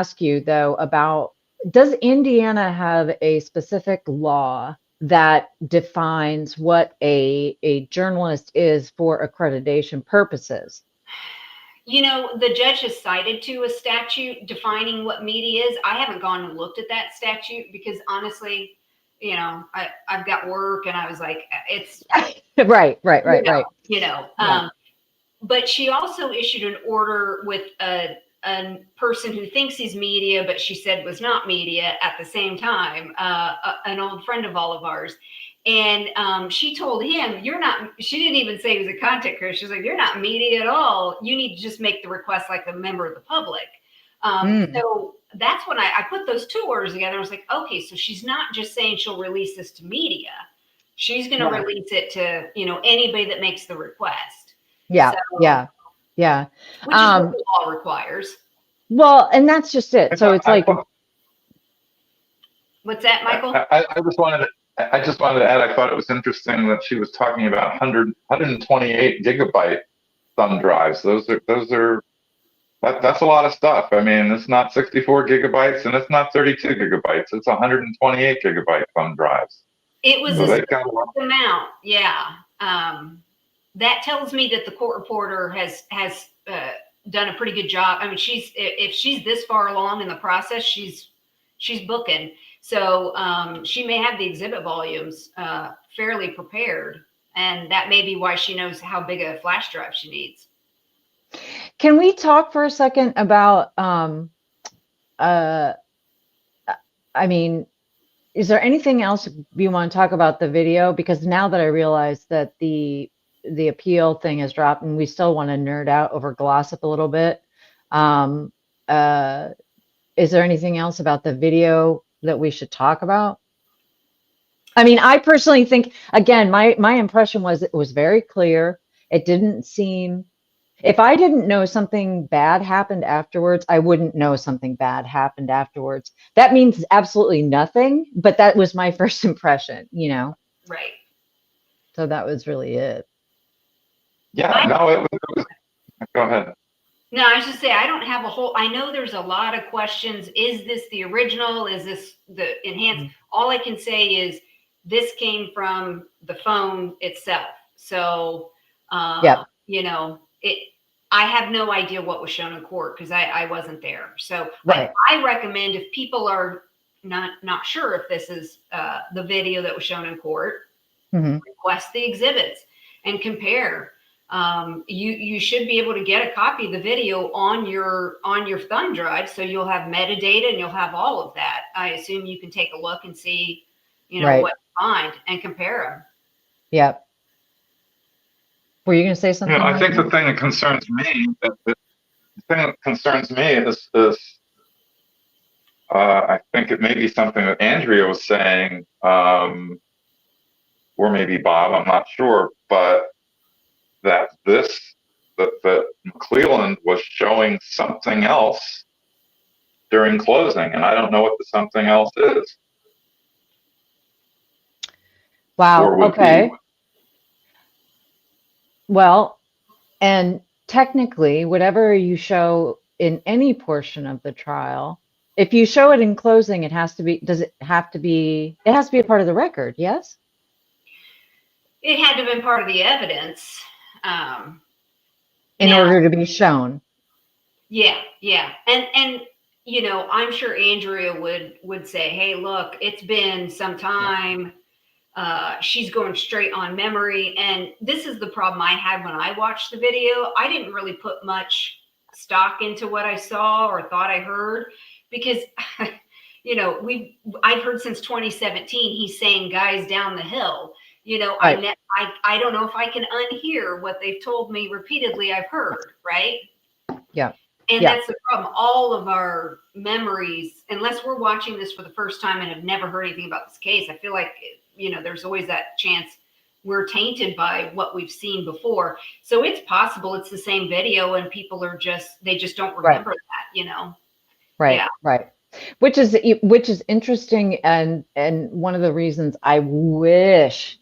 ask you though about, does Indiana have a specific law that defines what a journalist is for accreditation purposes? You know, the judge has cited to a statute defining what media is. I haven't gone and looked at that statute because honestly, you know, I've got work and I was like, it's right. You know, Yeah. but she also issued an order with a person who thinks he's media, but she said was not media at the same time, an old friend of all of ours. And she told him, you're not, she didn't even say he was a content creator. She's like, you're not media at all. You need to just make the request like a member of the public. So that's when I put those two orders together. I was like, okay, so she's not just saying she'll release this to media. She's going to release it to, you know, anybody that makes the request. Yeah. So, yeah. Which is what the law requires. Well, and that's just it. So it's like, what's that, Michael? I just wanted to add, I thought it was interesting that she was talking about 128 gigabyte thumb drives. That's a lot of stuff. I mean, it's not 64 gigabytes and it's not 32 gigabytes. It's 128 gigabyte thumb drives. It was a amount. Yeah. That tells me that the court reporter has done a pretty good job. I mean, if she's this far along in the process, she's booking. So she may have the exhibit volumes fairly prepared, and that may be why she knows how big a flash drive she needs. Can we talk for a second about, I mean, is there anything else you want to talk about the video? Because now that I realize that the appeal thing has dropped and we still want to nerd out over Glossip a little bit. Is there anything else about the video that we should talk about? I mean, I personally think, again, my impression was it was very clear. It didn't seem, if I didn't know something bad happened afterwards, I wouldn't know something bad happened afterwards. That means absolutely nothing, but that was my first impression, you know? Right. So that was really it. Yeah, no, it was, go ahead. No, I should say, I don't have a whole, I know there's a lot of questions. Is this the original? Is this the enhanced? All I can say is this came from the phone itself. So, you know, I have no idea what was shown in court because I wasn't there. So I recommend if people are not sure if this is the video that was shown in court, request the exhibits and compare. You should be able to get a copy of the video on your thumb drive, so you'll have metadata and you'll have all of that. I assume you can take a look and see, you know, what you find and compare them. Yep. Were you going to say something? You know, I think the thing that concerns me, is I think it may be something that Andrea was saying, or maybe Bob, I'm not sure, but that McCleland was showing something else during closing, and I don't know what the something else is. Wow. Okay. Well, and technically, whatever you show in any portion of the trial, if you show it in closing, it has to be, it has to be a part of the record, yes? It had to have been part of the evidence. In order to be shown. Yeah. And you know, I'm sure Andrea would say, hey, look, it's been some time. She's going straight on memory. And this is the problem I had when I watched the video. I didn't really put much stock into what I saw or thought I heard because, you know, I've heard since 2017, he's saying guys down the hill. You know, right. I don't know if I can unhear what they've told me repeatedly I've heard, right? Yeah. And that's the problem. All of our memories, unless we're watching this for the first time and have never heard anything about this case, I feel like, you know, there's always that chance we're tainted by what we've seen before. So it's possible it's the same video and people are they just don't remember that, you know? Right. Yeah. Right. Which is interesting, and one of the reasons I wish,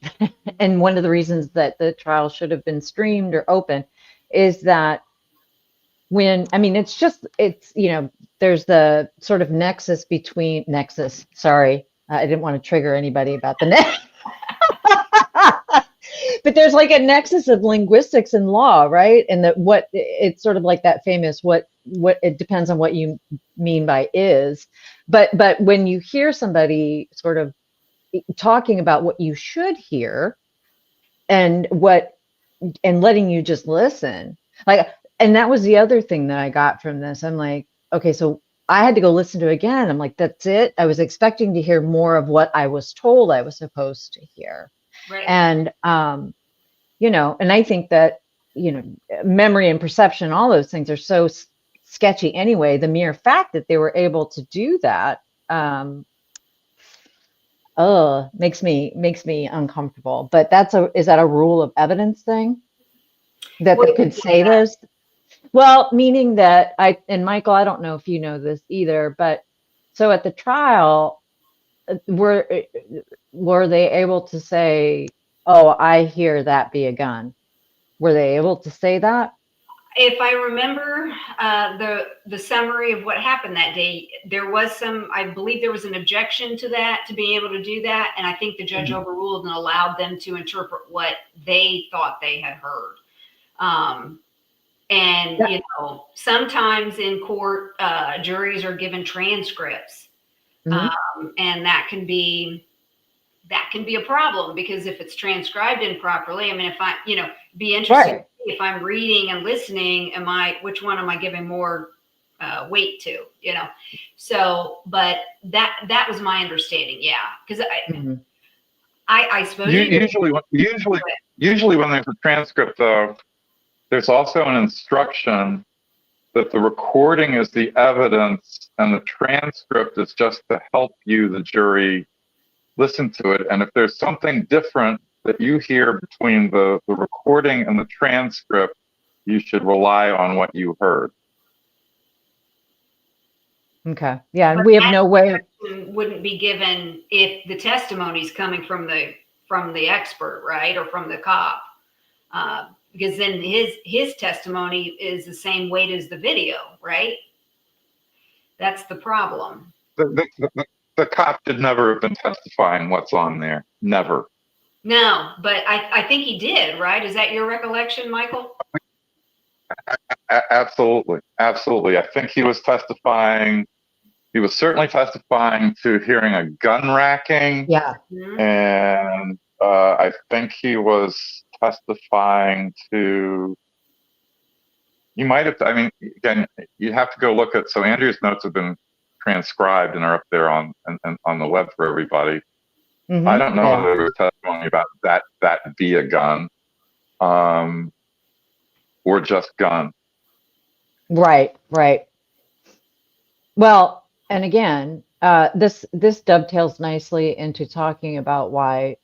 and one of the reasons that the trial should have been streamed or open, is that it's you know, there's the sort of nexus. Sorry, I didn't want to trigger anybody about the net. But there's like a nexus of linguistics and law, right? And that what it's sort of like that famous what it depends on what you mean by is. But when you hear somebody sort of talking about what you should hear and letting you just listen, like, and that was the other thing that I got from this. I'm like, okay, so I had to go listen to it again. I'm like, that's it. I was expecting to hear more of what I was told I was supposed to hear. Right. And, and I think that, memory and perception, all those things are so sketchy anyway. The mere fact that they were able to do that, makes me uncomfortable. But is that a rule of evidence thing? That they could say those? Well, meaning that and Michael, I don't know if you know this either, but so at the trial, were they able to say, "Oh, I hear that be a gun"? Were they able to say that? If I remember the summary of what happened that day, there was I believe there was an objection to that, to being able to do that. And I think the judge overruled and allowed them to interpret what they thought they had heard. Sometimes in court, juries are given transcripts. And that can be a problem, because if it's transcribed improperly, I mean, if I, be interesting, right, if I'm reading and listening, which one am I giving more weight to, So, but that was my understanding. Yeah. Cause I suppose usually when there's a transcript, though, there's also an instruction that the recording is the evidence and the transcript is just to help you, the jury, listen to it. And if there's something different that you hear between the recording and the transcript, you should rely on what you heard. Okay. Yeah, and we have no way. Wouldn't be given if the testimony is coming from the expert, right, or from the cop, because then his testimony is the same weight as the video, right? That's the problem. The cop should never have been testifying what's on there. Never. No, but I think he did, right? Is that your recollection, Michael? Absolutely. Absolutely. I think he was testifying. He was certainly testifying to hearing a gun racking. Yeah. And I think he was testifying to, you might have, I mean, again, you have to go look at, so Andrea's notes have been transcribed and are up there on the web for everybody. I don't know whether there was testimony about that be a gun, or just gun. Right. Well, and again, this dovetails nicely into talking about why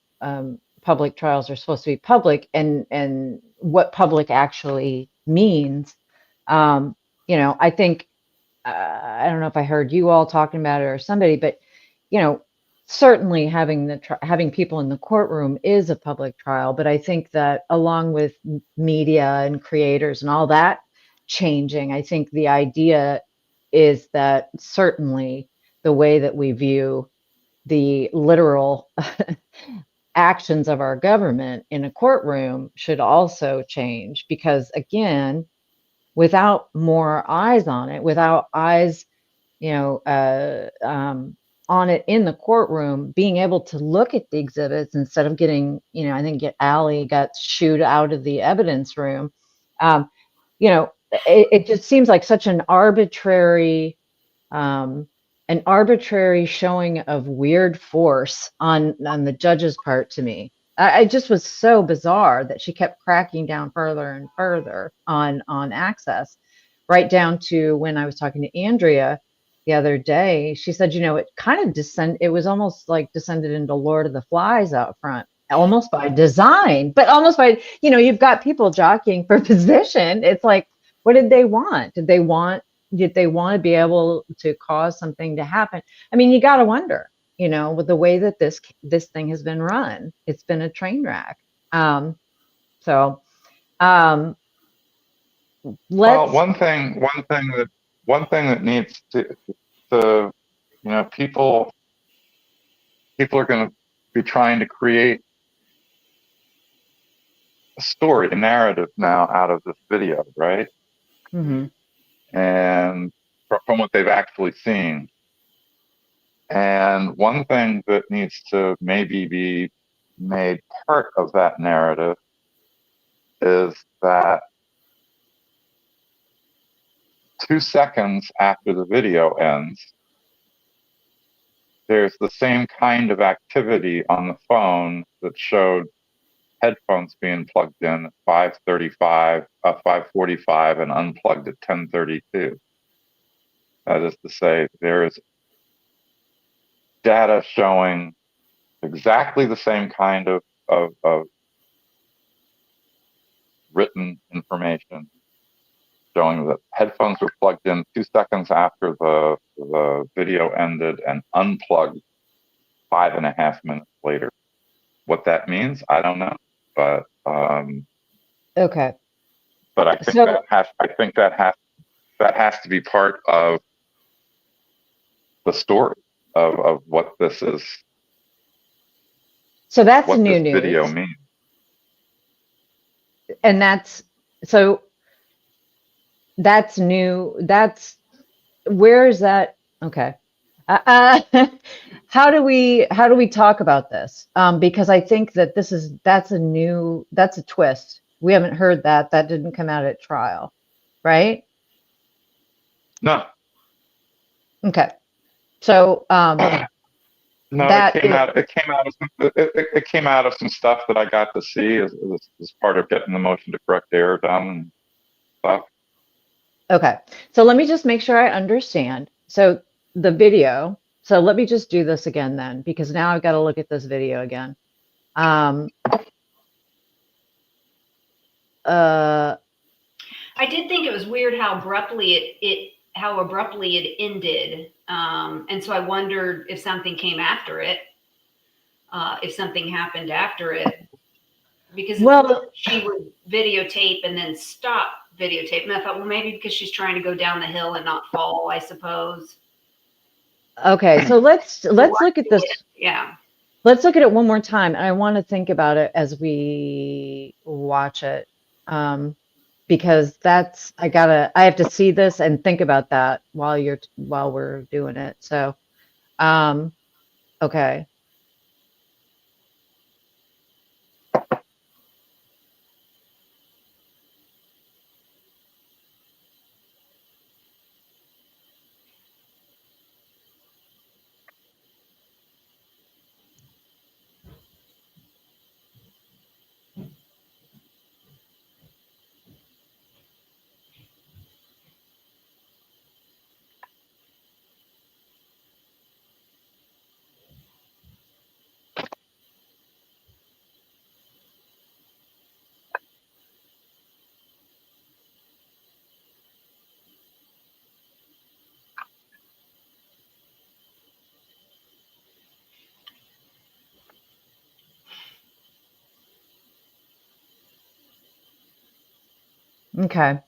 public trials are supposed to be public, and what public actually means. I think, I don't know if I heard you all talking about it or somebody, but certainly having people in the courtroom is a public trial. But I think that along with media and creators and all that changing, I think the idea is that certainly the way that we view the literal actions of our government in a courtroom should also change, because again, without more eyes on it, without eyes, on it in the courtroom, being able to look at the exhibits instead of getting, I think Allie got shooed out of the evidence room. It just seems like such an arbitrary showing of weird force on the judge's part to me. I just was so bizarre that she kept cracking down further and further on access, right down to when I was talking to Andrea the other day. She said, it kind of it was almost like descended into Lord of the Flies out front, almost by design, but almost by, you've got people jockeying for position. It's like, what did they want? Did they want to be able to cause something to happen? I mean, you got to wonder, with the way that this thing has been run, it's been a train wreck. Well, one thing that one thing that needs to people are going to be trying to create a story, a narrative now out of this video, right? Mm-hmm. And from what they've actually seen. And one thing that needs to maybe be made part of that narrative is that 2 seconds after the video ends, there's the same kind of activity on the phone that showed headphones being plugged in at 5:35, 5:45, and unplugged at 10:32. That is to say, there is data showing exactly the same kind of written information showing that headphones were plugged in 2 seconds after the video ended and unplugged 5.5 minutes later. What that means, I don't know, but Okay. but I think So, that has to be part of the story of what this is, so that's what new this video news. means. And that's new. Where is that? Okay. How do we talk about this? Because I think that that's a twist. We haven't heard that. That didn't come out at trial, right? No, Okay. So, no, that is, it came out of some stuff that I got to see as part of getting the motion to correct error done and stuff. okay. So let me just make sure I understand. So the video, so let me just do this again then, because now I've got to look at this video again. I did think it was weird how abruptly it ended. And so I wondered if something came after it, if something happened after it, because Well, she would videotape and then stop videotape. And I thought, well, maybe because she's trying to go down the hill and not fall, I suppose. okay. So let's look at this. Yeah. Let's look at it one more time. And I want to think about it as we watch it. Because I have to see this and think about that while we're doing it. So, okay. Okay.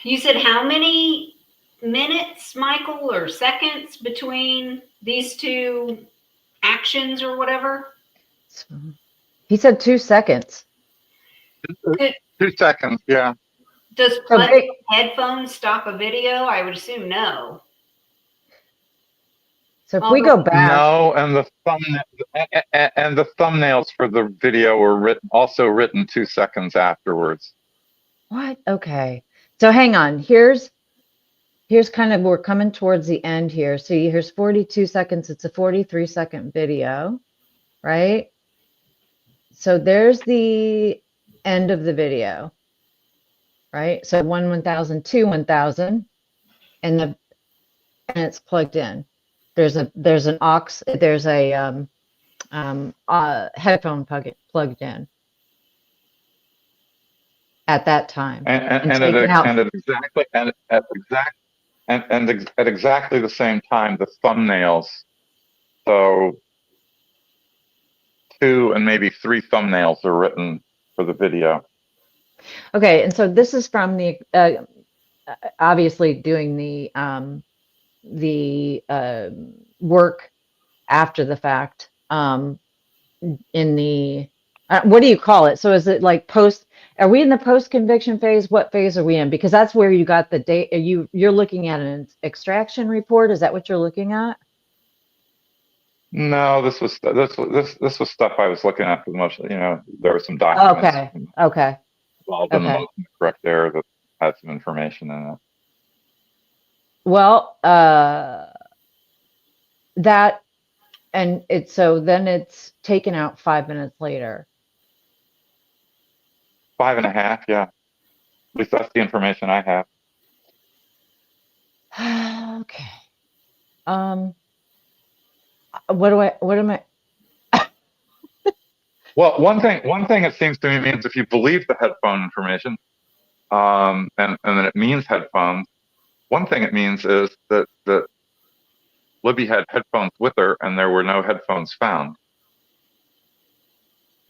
You said how many minutes, Michael, or seconds between these two actions or whatever? So, he said 2 seconds. 2 seconds, yeah. Does So plugging headphones stop a video? I would assume no. if we go back, No, and the thumbnails for the video were also written 2 seconds afterwards. what? Okay. So hang on. Here's kind of, we're coming towards the end here. See, here's 42 seconds. It's a 43-second video, right? So there's the end of the video, right? So 1,000, 1,000, and it's plugged in. There's a headphone plugged in at that time, And at exactly the same time, the thumbnails. So 2 and maybe 3 thumbnails are written for the video. Okay, and so this is from the obviously doing the work after the fact, in the, what do you call it? So is it like post, are we in the post conviction phase? What phase are we in? Because that's where you got the date. You're looking at an extraction report. Is that what you're looking at? No, this was stuff I was looking at for the motion. There were some documents Okay. Okay. involved in the Okay. motion to correct error that had some information in it. Well, that, and so then it's taken out 5 minutes later. 5.5, yeah. At least that's the information I have. Okay. What am I? Well, one thing it seems to me means, if you believe the headphone information, and then it means headphones, one thing it means is that Libby had headphones with her and there were no headphones found.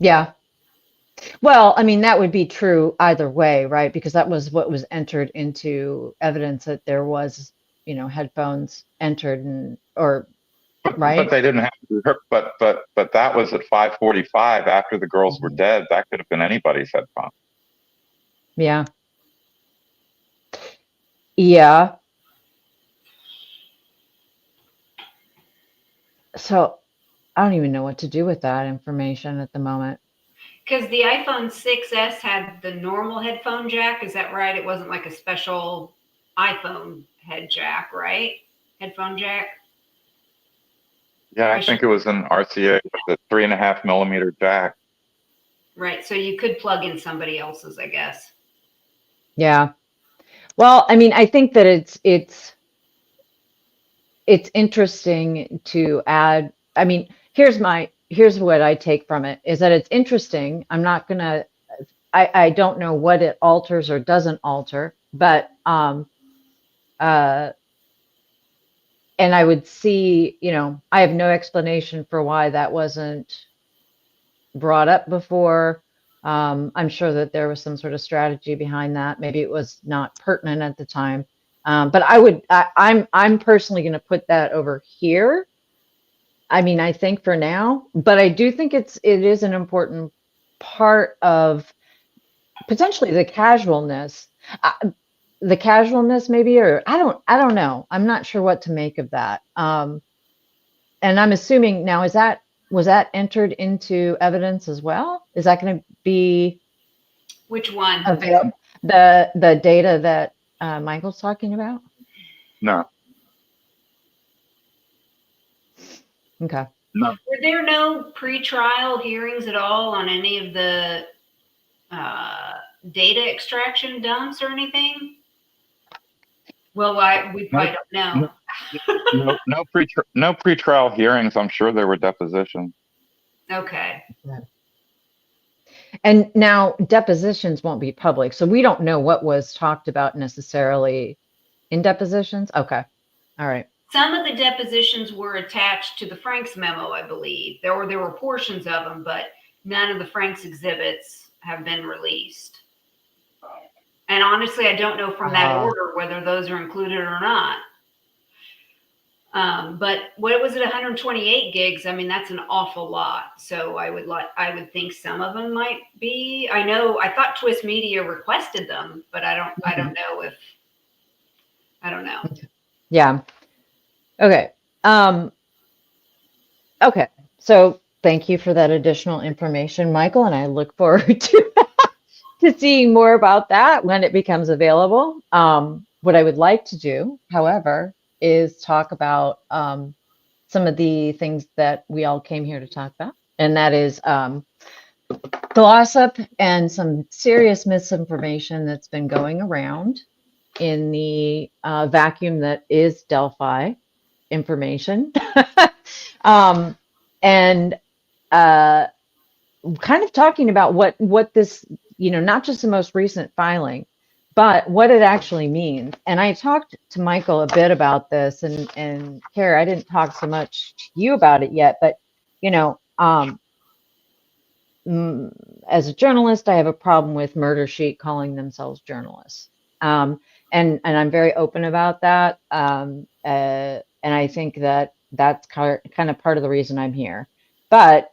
Yeah. Well, I mean, that would be true either way, right? Because that was what was entered into evidence, that there was, headphones entered, or right? But they didn't have to. But that was at 5:45 after the girls were dead. That could have been anybody's headphone. Yeah. Yeah. So I don't even know what to do with that information at the moment. Because the iPhone 6S had the normal headphone jack. Is that right? It wasn't like a special iPhone head jack, right? Headphone jack. Yeah, I think it was an RCA with a 3.5 millimeter jack. Right. So you could plug in somebody else's, I guess. Yeah. Well, I mean, I think that it's interesting to add. I mean, here's what I take from it, is that it's interesting. I'm not gonna, I don't know what it alters or doesn't alter, but and I would see, I have no explanation for why that wasn't brought up before. I'm sure that there was some sort of strategy behind that. Maybe it was not pertinent at the time. But I'm personally going to put that over here. I mean, I think for now, but I do think it is an important part of potentially the casualness. The casualness maybe, or I don't know. I'm not sure what to make of that. And I'm assuming now, was that entered into evidence as well? Is that going to be Which one? available? The data that Michael's talking about? No. Okay. No. Were there no pre-trial hearings at all on any of the data extraction dumps or anything? Well, we probably don't know. No pre-trial hearings. I'm sure there were depositions. Okay. And now depositions won't be public, so we don't know what was talked about necessarily in depositions. Okay. All right. Some of the depositions were attached to the Franks memo, I believe. There were portions of them, but none of the Franks exhibits have been released. And honestly, I don't know from that order whether those are included or not. But what was it, 128 gigs? I mean, that's an awful lot. So I would think some of them might be. I thought Twist Media requested them, but I don't know. Yeah. Okay. Okay. So thank you for that additional information, Michael, and I look forward to seeing more about that when it becomes available. What I would like to do, however, is talk about some of the things that we all came here to talk about, and that is Glossip and some serious misinformation that's been going around in the vacuum that is Delphi information. And kind of talking about what this, not just the most recent filing, but what it actually means. And I talked to Michael a bit about this, and Cara, I didn't talk so much to you about it yet, but as a journalist, I have a problem with Murder Sheet calling themselves journalists. and I'm very open about that. And I think that that's kind of part of the reason I'm here. But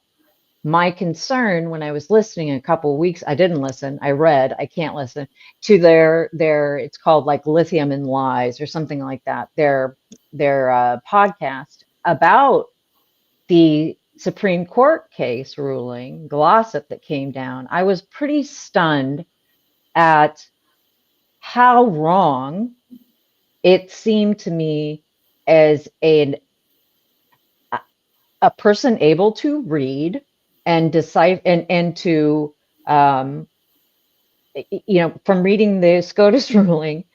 my concern when I was listening in a couple of weeks, I didn't listen. I read. I can't listen to their. It's called like Lithium and Lies or something like that. Their podcast about the Supreme Court case ruling, Glossip, that came down. I was pretty stunned at how wrong it seemed to me as a person able to read and decide and to from reading the SCOTUS ruling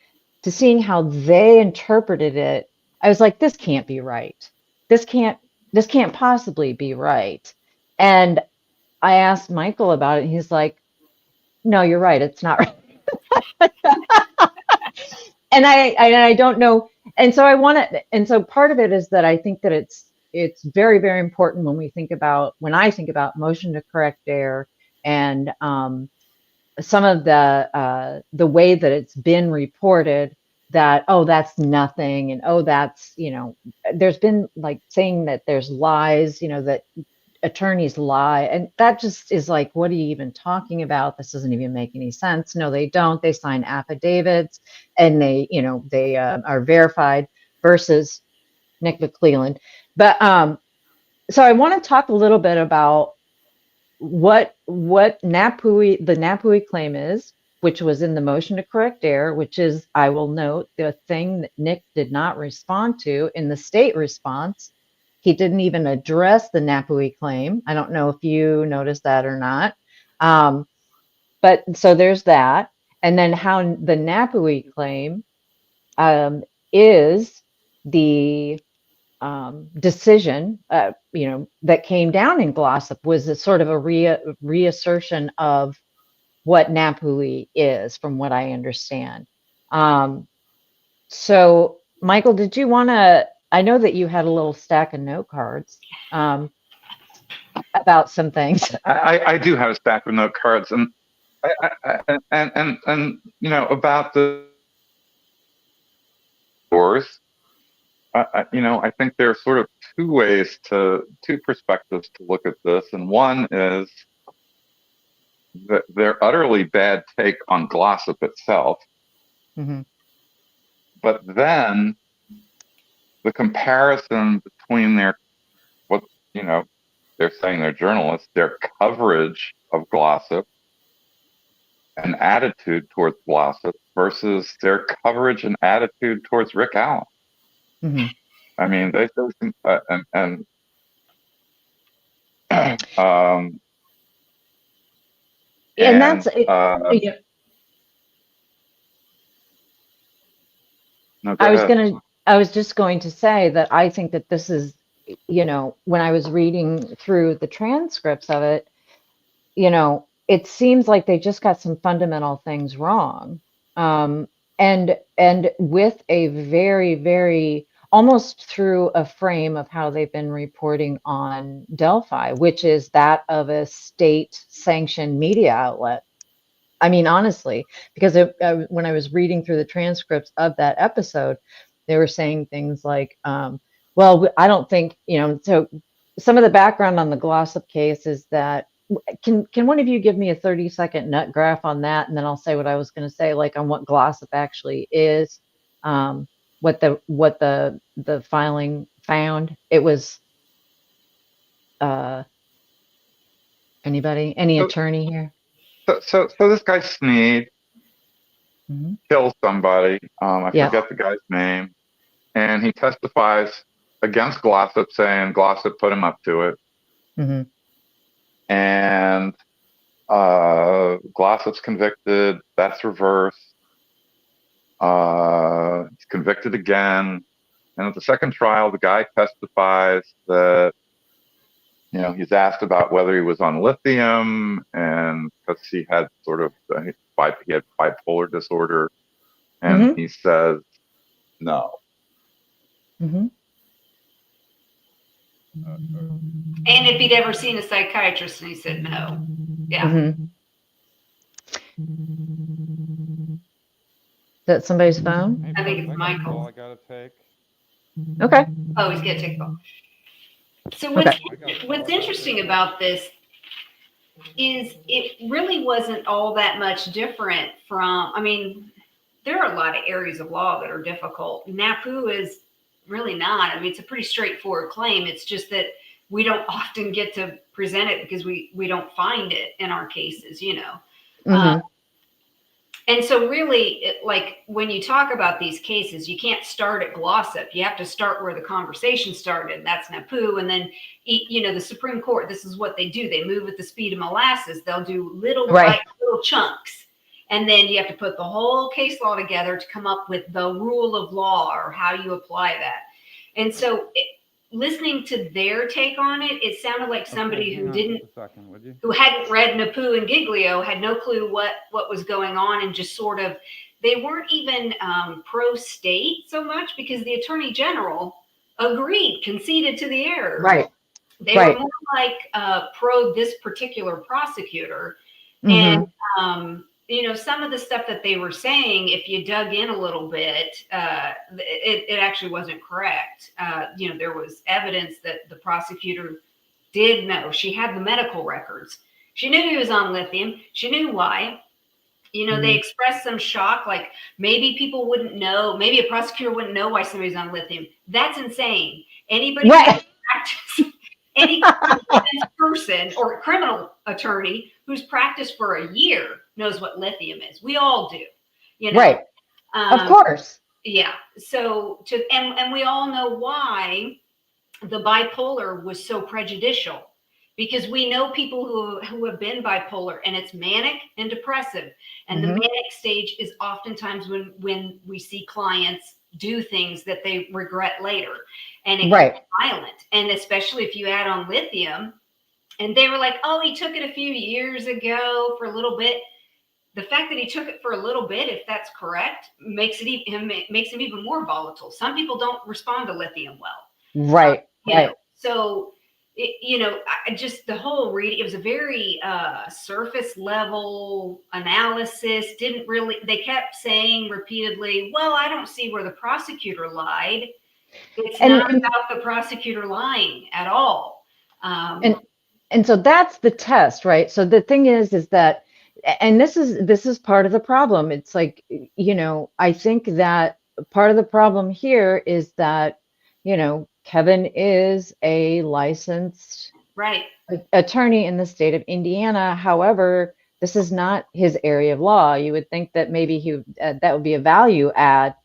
to seeing how they interpreted it. I was like, this can't be right. This can't possibly be right. And I asked Michael about it, and he's like, no, you're right, it's not right. And I don't know. And so and so part of it is that I think that it's very, very important when I think about motion to correct error and some of the way that it's been reported, that, oh, that's nothing, and oh, that's, there's been like saying that there's lies, that attorneys lie, and that just is like, what are you even talking about? This doesn't even make any sense. No, they don't. They sign affidavits and they are verified, versus Nick McCleland. But so I want to talk a little bit about what Napue, the Napue claim is, which was in the motion to correct error, which is, I will note, the thing that Nick did not respond to in the state response. He didn't even address the Napue claim. I don't know if you noticed that or not. But so there's that. And then how the Napue claim is the decision, that came down in Glossip, was a sort of a reassertion of what Napue is, from what I understand. So, Michael, did you want to? I know that you had a little stack of note cards about some things. I do have a stack of note cards, and about the doors. I think there are sort of two perspectives to look at this, and one is that their utterly bad take on Glossip itself, Mm-hmm. but then the comparison between they're saying they're journalists, their coverage of Glossip and attitude towards Glossip versus their coverage and attitude towards Rick Allen. Mm-hmm. I mean, they and that's no, go ahead. I was just going to say that I think that this is, when I was reading through the transcripts of it, it seems like they just got some fundamental things wrong. And with a very, very, almost through a frame of how they've been reporting on Delphi, which is that of a state sanctioned media outlet. I mean, honestly, because when I was reading through the transcripts of that episode, they were saying things like, well, I don't think, so some of the background on the Glossip case is that, can one of you give me a 30-second nut graph on that? And then I'll say what I was going to say, like on what Glossip actually is, what the filing found. It was, any attorney here? So this guy Sneed Mm-hmm. kills somebody. I forget the guy's name, and he testifies against Glossip, saying Glossip put him up to it. Mm-hmm. And Glossip's convicted. That's reversed. He's convicted again. And at the second trial, the guy testifies that, he's asked about whether he was on lithium, and because he had he had bipolar disorder, and Mm-hmm. he says no. Mm-hmm. And if he'd ever seen a psychiatrist, and he said no. Yeah. Mm-hmm. that somebody's phone? I think it's Michael. I gotta take. Okay. Oh, he's gonna take a call. So Okay. what's interesting about this is it really wasn't all that much different from, I mean, there are a lot of areas of law that are difficult. Napue is really not. I mean, it's a pretty straightforward claim. It's just that we don't often get to present it because we don't find it in our cases, you know. Mhm. And so really, like when you talk about these cases, you can't start at Glossip. You have to start where the conversation started. That's Napue. And then, you know, the Supreme Court, this is what they do. They move at the speed of molasses. They'll do little chunks. And then you have to put the whole case law together to come up with the rule of law or how you apply that. And so listening to their take on it, it sounded like somebody who who hadn't read Napue and Giglio had no clue what was going on, and just sort of, they weren't even pro-state so much because the Attorney General conceded to the error. Right. They were more like pro this particular prosecutor. Mhm. And, you know, some of the stuff that they were saying, if you dug in a little bit, it actually wasn't correct. You know, there was evidence that the prosecutor did know. She had the medical records. She knew he was on lithium. She knew why. You know, they expressed some shock, like maybe people wouldn't know, maybe a prosecutor wouldn't know why somebody's on lithium. That's insane. Anybody who practice, any person or criminal attorney who's practiced for a year knows what lithium is. We all do, you know. Right. Of course. Yeah. So and we all know why the bipolar was so prejudicial, because we know people who have been bipolar, and it's manic and depressive. And the manic stage is oftentimes when we see clients do things that they regret later, and it can be violent. And especially if you add on lithium, and they were like, oh, he took it a few years ago for a little bit. The fact that he took it for a little bit, if that's correct, makes him even more volatile. Some people don't respond to lithium well. Right. Know, so, you know, just the whole reading, it was a very surface level analysis. They kept saying repeatedly, well, I don't see where the prosecutor lied. It's not about the prosecutor lying at all. And so that's the test, right? So the thing is that, and this is part of the problem. It's like, you know, I think that part of the problem here is that, you know, Kevin is a licensed attorney in the state of Indiana. However, this is not his area of law. You would think that maybe that would be a value add.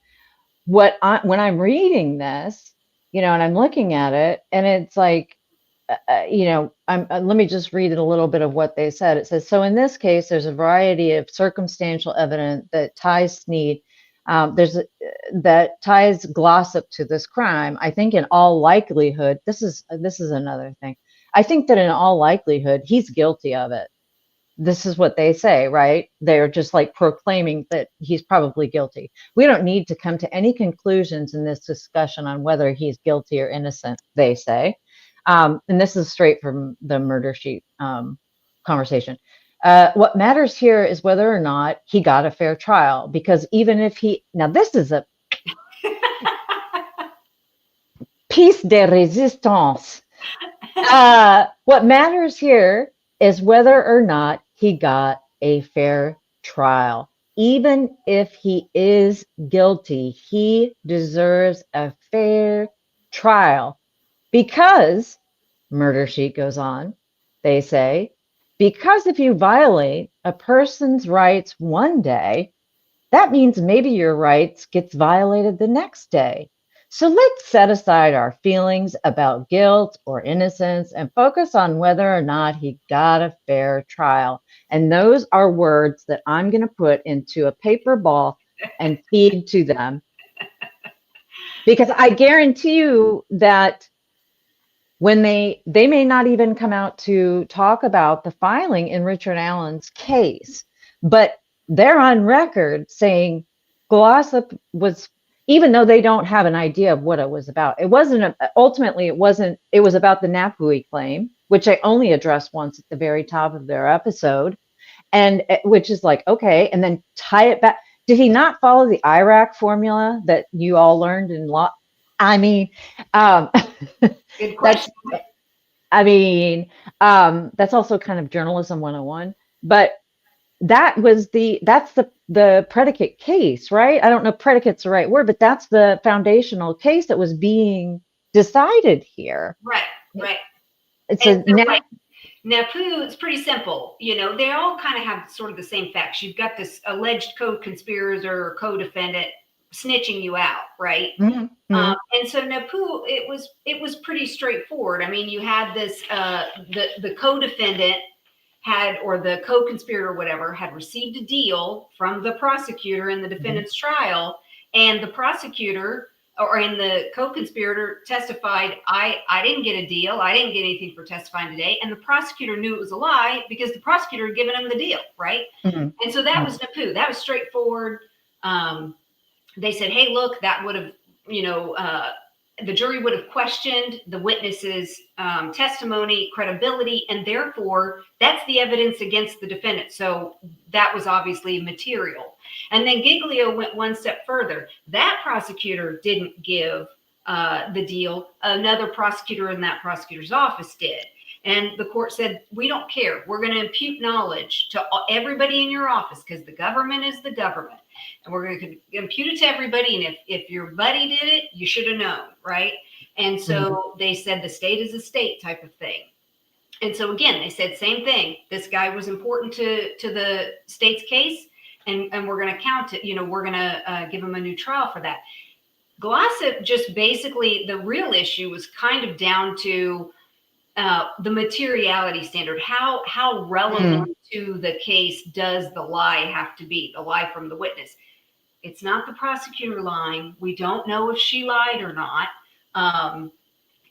When I'm reading this, you know, and I'm looking at it, and it's like, you know, let me just read a little bit of what they said. It says, so in this case, there's a variety of circumstantial evidence that ties Snead, that ties Glossip to this crime. I think in all likelihood, this is another thing. I think that in all likelihood, he's guilty of it. This is what they say, right? They're just like proclaiming that he's probably guilty. We don't need to come to any conclusions in this discussion on whether he's guilty or innocent, they say. And this is straight from the murder sheet conversation. What matters here is whether or not he got a fair trial, because even if now this is a piece de resistance. What matters here is whether or not he got a fair trial. Even if he is guilty, he deserves a fair trial. Because, murder sheet goes on, they say, because if you violate a person's rights one day, that means maybe your rights gets violated the next day. So let's set aside our feelings about guilt or innocence and focus on whether or not he got a fair trial. And those are words that I'm going to put into a paper ball and feed to them. Because I guarantee you that when they may not even come out to talk about the filing in Richard Allen's case, but they're on record saying Glossip was, even though they don't have an idea of what it was about. It was about the Napue claim, which I only addressed once at the very top of their episode, and which is like, okay, and then tie it back. did he not follow the IRAC formula that you all learned in law? I mean, um, Good that's, question. I mean, that's also kind of journalism 101, but that's the predicate case, right? I don't know if predicate's the right word, but that's the foundational case that was being decided here. Right, right. It's And a so, like, Napue, it's pretty simple. They all kind of have sort of the same facts. You've got this alleged co-conspirator or co-defendant snitching you out, right? Mhm, mhm. And so Napue, it was pretty straightforward. I mean, you had this the co-defendant or the co-conspirator, whatever, had received a deal from the prosecutor in the defendant's trial, and the prosecutor and the co-conspirator testified, I didn't get a deal. I didn't get anything for testifying today. And the prosecutor knew it was a lie because the prosecutor had given him the deal, right? Mhm. And so that was Napue. That was straightforward. They said, hey, look, that would have, the jury would have questioned the witness's testimony, credibility, and therefore that's the evidence against the defendant. So that was obviously material. And then Giglio went one step further. That prosecutor didn't give the deal. Another prosecutor in that prosecutor's office did. And the court said, we don't care. We're going to impute knowledge to everybody in your office because the government is the government. And we're going to impute it to everybody. And if your buddy did it, you should have known, right? And so they said the state is a state type of thing. And so again, they said same thing. This guy was important to the state's case, and we're going to count it. We're going to give him a new trial for that. Glossip just basically, the real issue was kind of down to the materiality standard. How relevant to the case does the lie have to be, the lie from the witness? It's not the prosecutor lying. We don't know if she lied or not.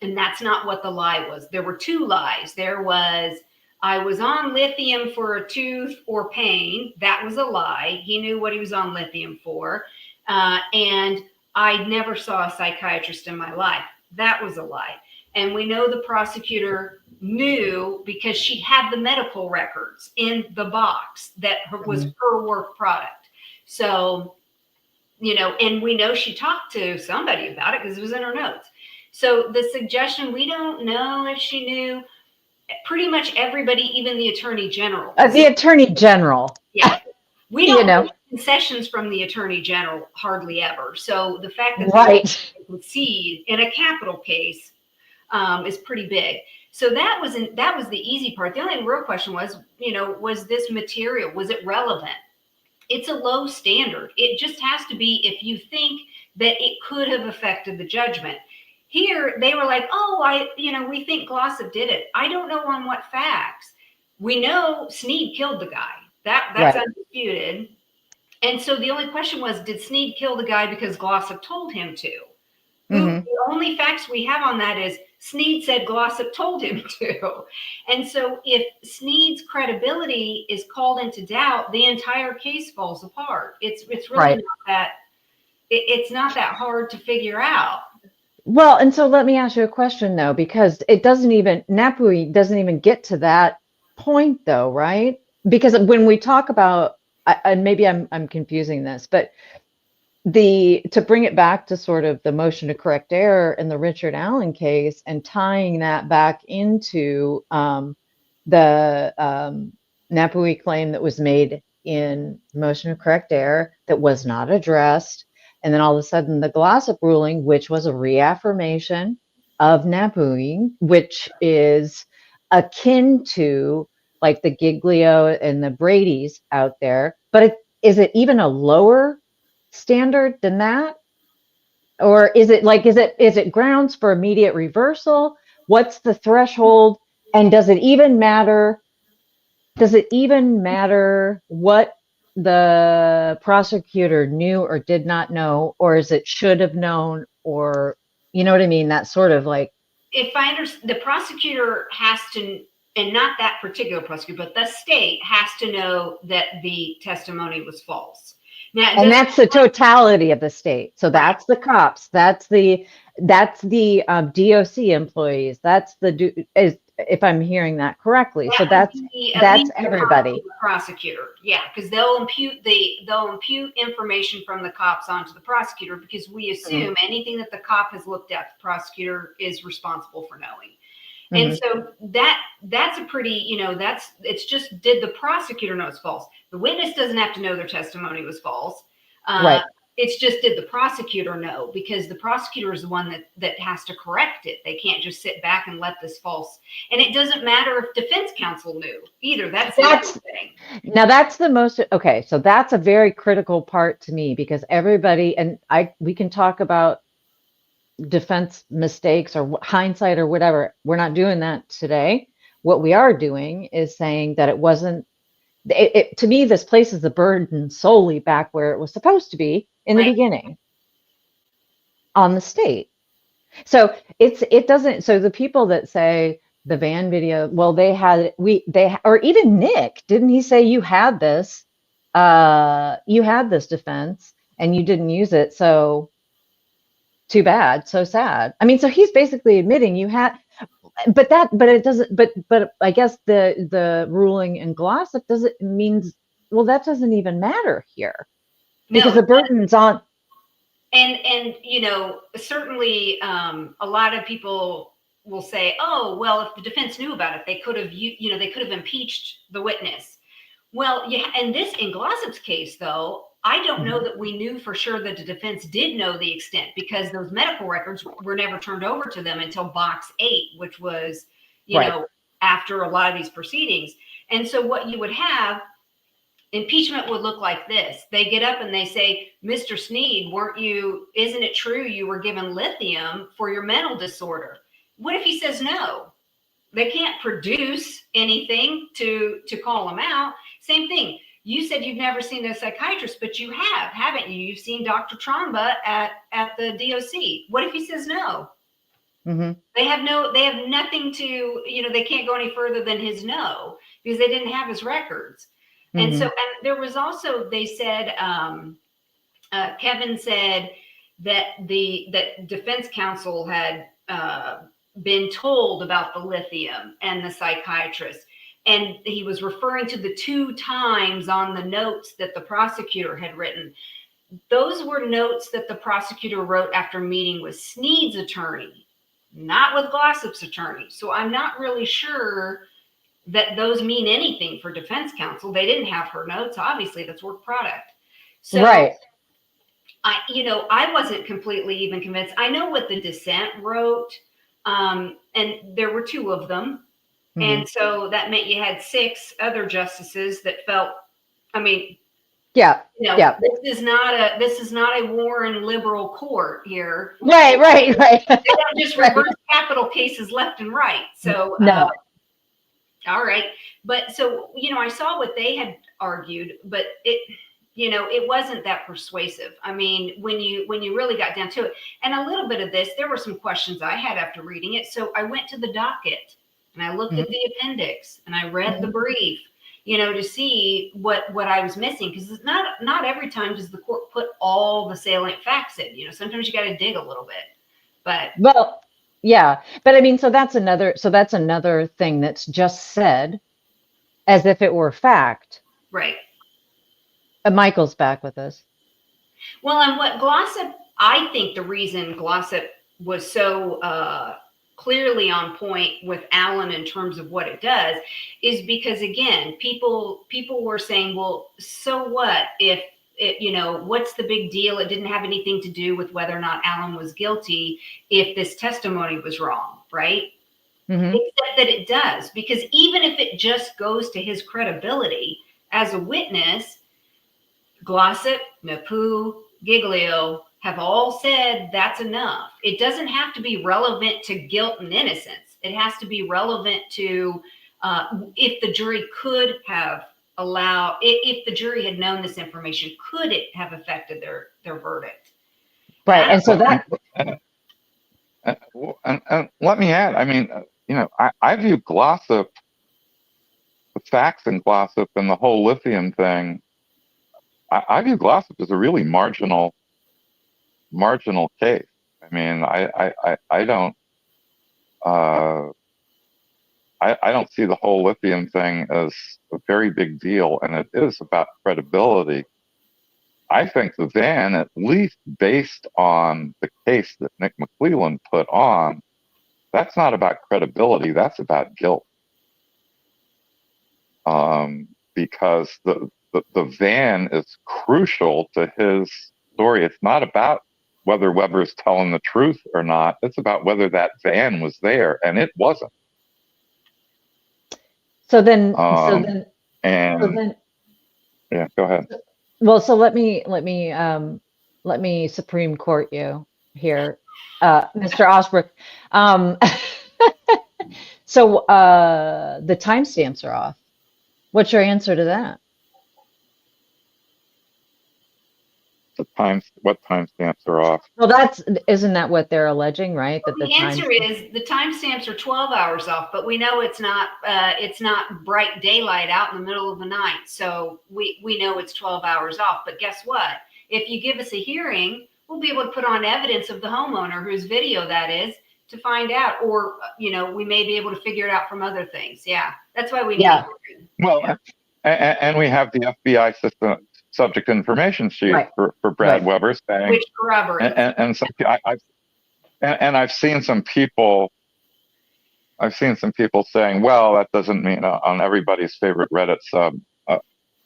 And that's not what the lie was. There were two lies. There was, I was on lithium for a tooth or pain. That was a lie. He knew what he was on lithium for. And I never saw a psychiatrist in my life. That was a lie. And we know the prosecutor knew because she had the medical records in the box that was her work product. So, and we know she talked to somebody about it because it was in her notes. So the suggestion, we don't know if she knew. Pretty much everybody, even the attorney general. The attorney general. Yeah. We don't get concessions from the attorney general hardly ever. So the fact that they concede in a capital case is pretty big. So that was the easy part. The only real question was, was this material, was it relevant? It's a low standard. It just has to be if you think that it could have affected the judgment. Here, they were like, we think Glossip did it. I don't know on what facts. We know Sneed killed the guy. That's undisputed. And so the only question was, did Sneed kill the guy because Glossip told him to? The only facts we have on that is Sneed said Glossip told him to. And so if Sneed's credibility is called into doubt, the entire case falls apart. It's really it's not that hard to figure out. Well, and so let me ask you a question though, because Napue doesn't even get to that point though, right? Because when we talk about, and maybe I'm confusing this, but to bring it back to sort of the motion to correct error in the Richard Allen case and tying that back into the Napue claim that was made in motion to correct error that was not addressed. And then all of a sudden the Glossip ruling, which was a reaffirmation of Napue, which is akin to like the Giglio and the Brady's out there. But is it even a lower standard than that? Or is it grounds for immediate reversal? What's the threshold? And does it even matter what the prosecutor knew or did not know, or is it should have known, or you know what I mean? That sort of like, if I understand, the prosecutor has to, and not that particular prosecutor, but the state has to know that the testimony was false. Now, and that's the totality of the state. So that's the cops, that's the DOC employees, that's if I'm hearing that correctly. So That that's would be at that's least everybody. the prosecutor. Yeah, because they'll impute information from the cops onto the prosecutor, because we assume anything that the cop has looked at, the prosecutor is responsible for knowing. And so that's a pretty, you know, it's just, did the prosecutor know it's false? The witness doesn't have to know their testimony was false. Right. It's just, did the prosecutor know? Because the prosecutor is the one that has to correct it. They can't just sit back and let this false. And it doesn't matter if defense counsel knew either. That's the other thing. Now that's the most, okay. So that's a very critical part to me, because everybody, and we can talk about defense mistakes or hindsight or whatever. We're not doing that today. What we are doing is saying that it wasn't, to me, this places the burden solely back where it was supposed to be in the beginning, on the state. So it doesn't, so the people that say the van video, well, or even Nick, didn't he say you had this defense and you didn't use it? So too bad, so sad. I mean, so he's basically admitting you had, but it doesn't, but I guess the ruling in Glossip well, that doesn't even matter here, because the burden's on. And you know, certainly a lot of people will say, oh, well, if the defense knew about it, they could have, they could have impeached the witness. Well, yeah, and in Glossip's case, though, I don't know that we knew for sure that the defense did know the extent, because those medical records were never turned over to them until box 8, which was, you know, after a lot of these proceedings. And so what you would have, impeachment would look like this. They get up and they say, Mr. Sneed, isn't it true you were given lithium for your mental disorder? What if he says no? They can't produce anything to call him out. Same thing. You said you've never seen a psychiatrist, but you have, haven't you? You've seen Dr. Tromba at the DOC. What if he says no? They have nothing to, they can't go any further than his no, because they didn't have his records. And so, and there was also, they said, Kevin said that that defense counsel had been told about the lithium and the psychiatrist. And he was referring to the 2 times on the notes that the prosecutor had written. Those were notes that the prosecutor wrote after meeting with Sneed's attorney, not with Glossip's attorney. So I'm not really sure that those mean anything for defense counsel. They didn't have her notes. Obviously, that's work product. So I wasn't completely even convinced. I know what the dissent wrote, and there were 2 of them. And so that meant you had 6 other justices that felt, I mean, this is not a Warren liberal court here. Right. They don't just reverse capital cases left and right. So, no. All right. But so, I saw what they had argued, but it wasn't that persuasive. I mean, when you really got down to it, and a little bit of this, there were some questions I had after reading it. So I went to the docket and I looked at the appendix and I read the brief, to see what I was missing. Because it's not every time does the court put all the salient facts in. Sometimes you got to dig a little bit. But yeah, but I mean, so that's another thing that's just said as if it were fact. Right. Michael's back with us. Well, and what Glossip, I think the reason Glossip was so clearly on point with Alan in terms of what it does is because, again, people were saying, well, so what if what's the big deal? It didn't have anything to do with whether or not Alan was guilty if this testimony was wrong, right? Except that it does, because even if it just goes to his credibility as a witness, Glossip, Napue, Giglio have all said that's enough. It doesn't have to be relevant to guilt and innocence. It has to be relevant to if the jury could have if the jury had known this information, could it have affected their verdict? Right. And so that. And let me add, I mean, I view Glossip, the facts in Glossip and the whole lithium thing, I view Glossip as a really marginal case. I mean, I don't, I don't see the whole lithium thing as a very big deal, and it is about credibility. I think the van, at least based on the case that Nick McCleland put on, that's not about credibility. That's about guilt. Because the van is crucial to his story. It's not about whether Weber's telling the truth or not. It's about whether that van was there, and it wasn't. So then, yeah, go ahead. well, so let me Supreme Court you here, Mr. Ausbrook. So the timestamps are off. What's your answer to that? What timestamps are off? Well, isn't that what they're alleging, right? That the answer is the timestamps are 12 hours off, but we know it's not bright daylight out in the middle of the night. So we know it's 12 hours off. But guess what? If you give us a hearing, we'll be able to put on evidence of the homeowner whose video that is to find out, or, we may be able to figure it out from other things. Yeah. That's why we need a hearing. Well, and we have the FBI system subject information sheet for Brad Weber saying, which corroborates. I've seen some people saying, well, that doesn't mean on everybody's favorite Reddit sub.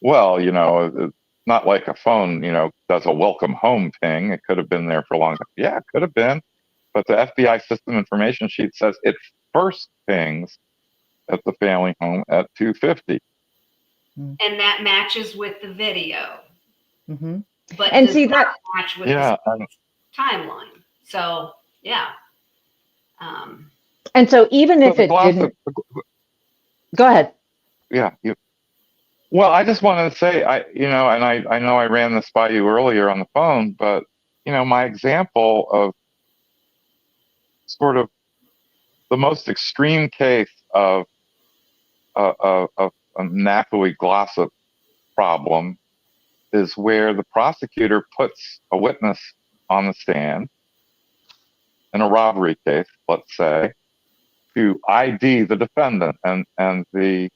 Well, it's not like a phone, does a welcome home ping. It could have been there for a long time. Yeah, it could have been. But the FBI system information sheet says it first pings at the family home at 2:50. And that matches with the video. Mm-hmm. But and see that match with the timeline. So yeah. And so even if it didn't, go ahead. Yeah. Well, I just wanted to say, I know I ran this by you earlier on the phone, but my example of sort of the most extreme case of a Napue Glossip problem is where the prosecutor puts a witness on the stand in a robbery case, let's say, to ID the defendant, and the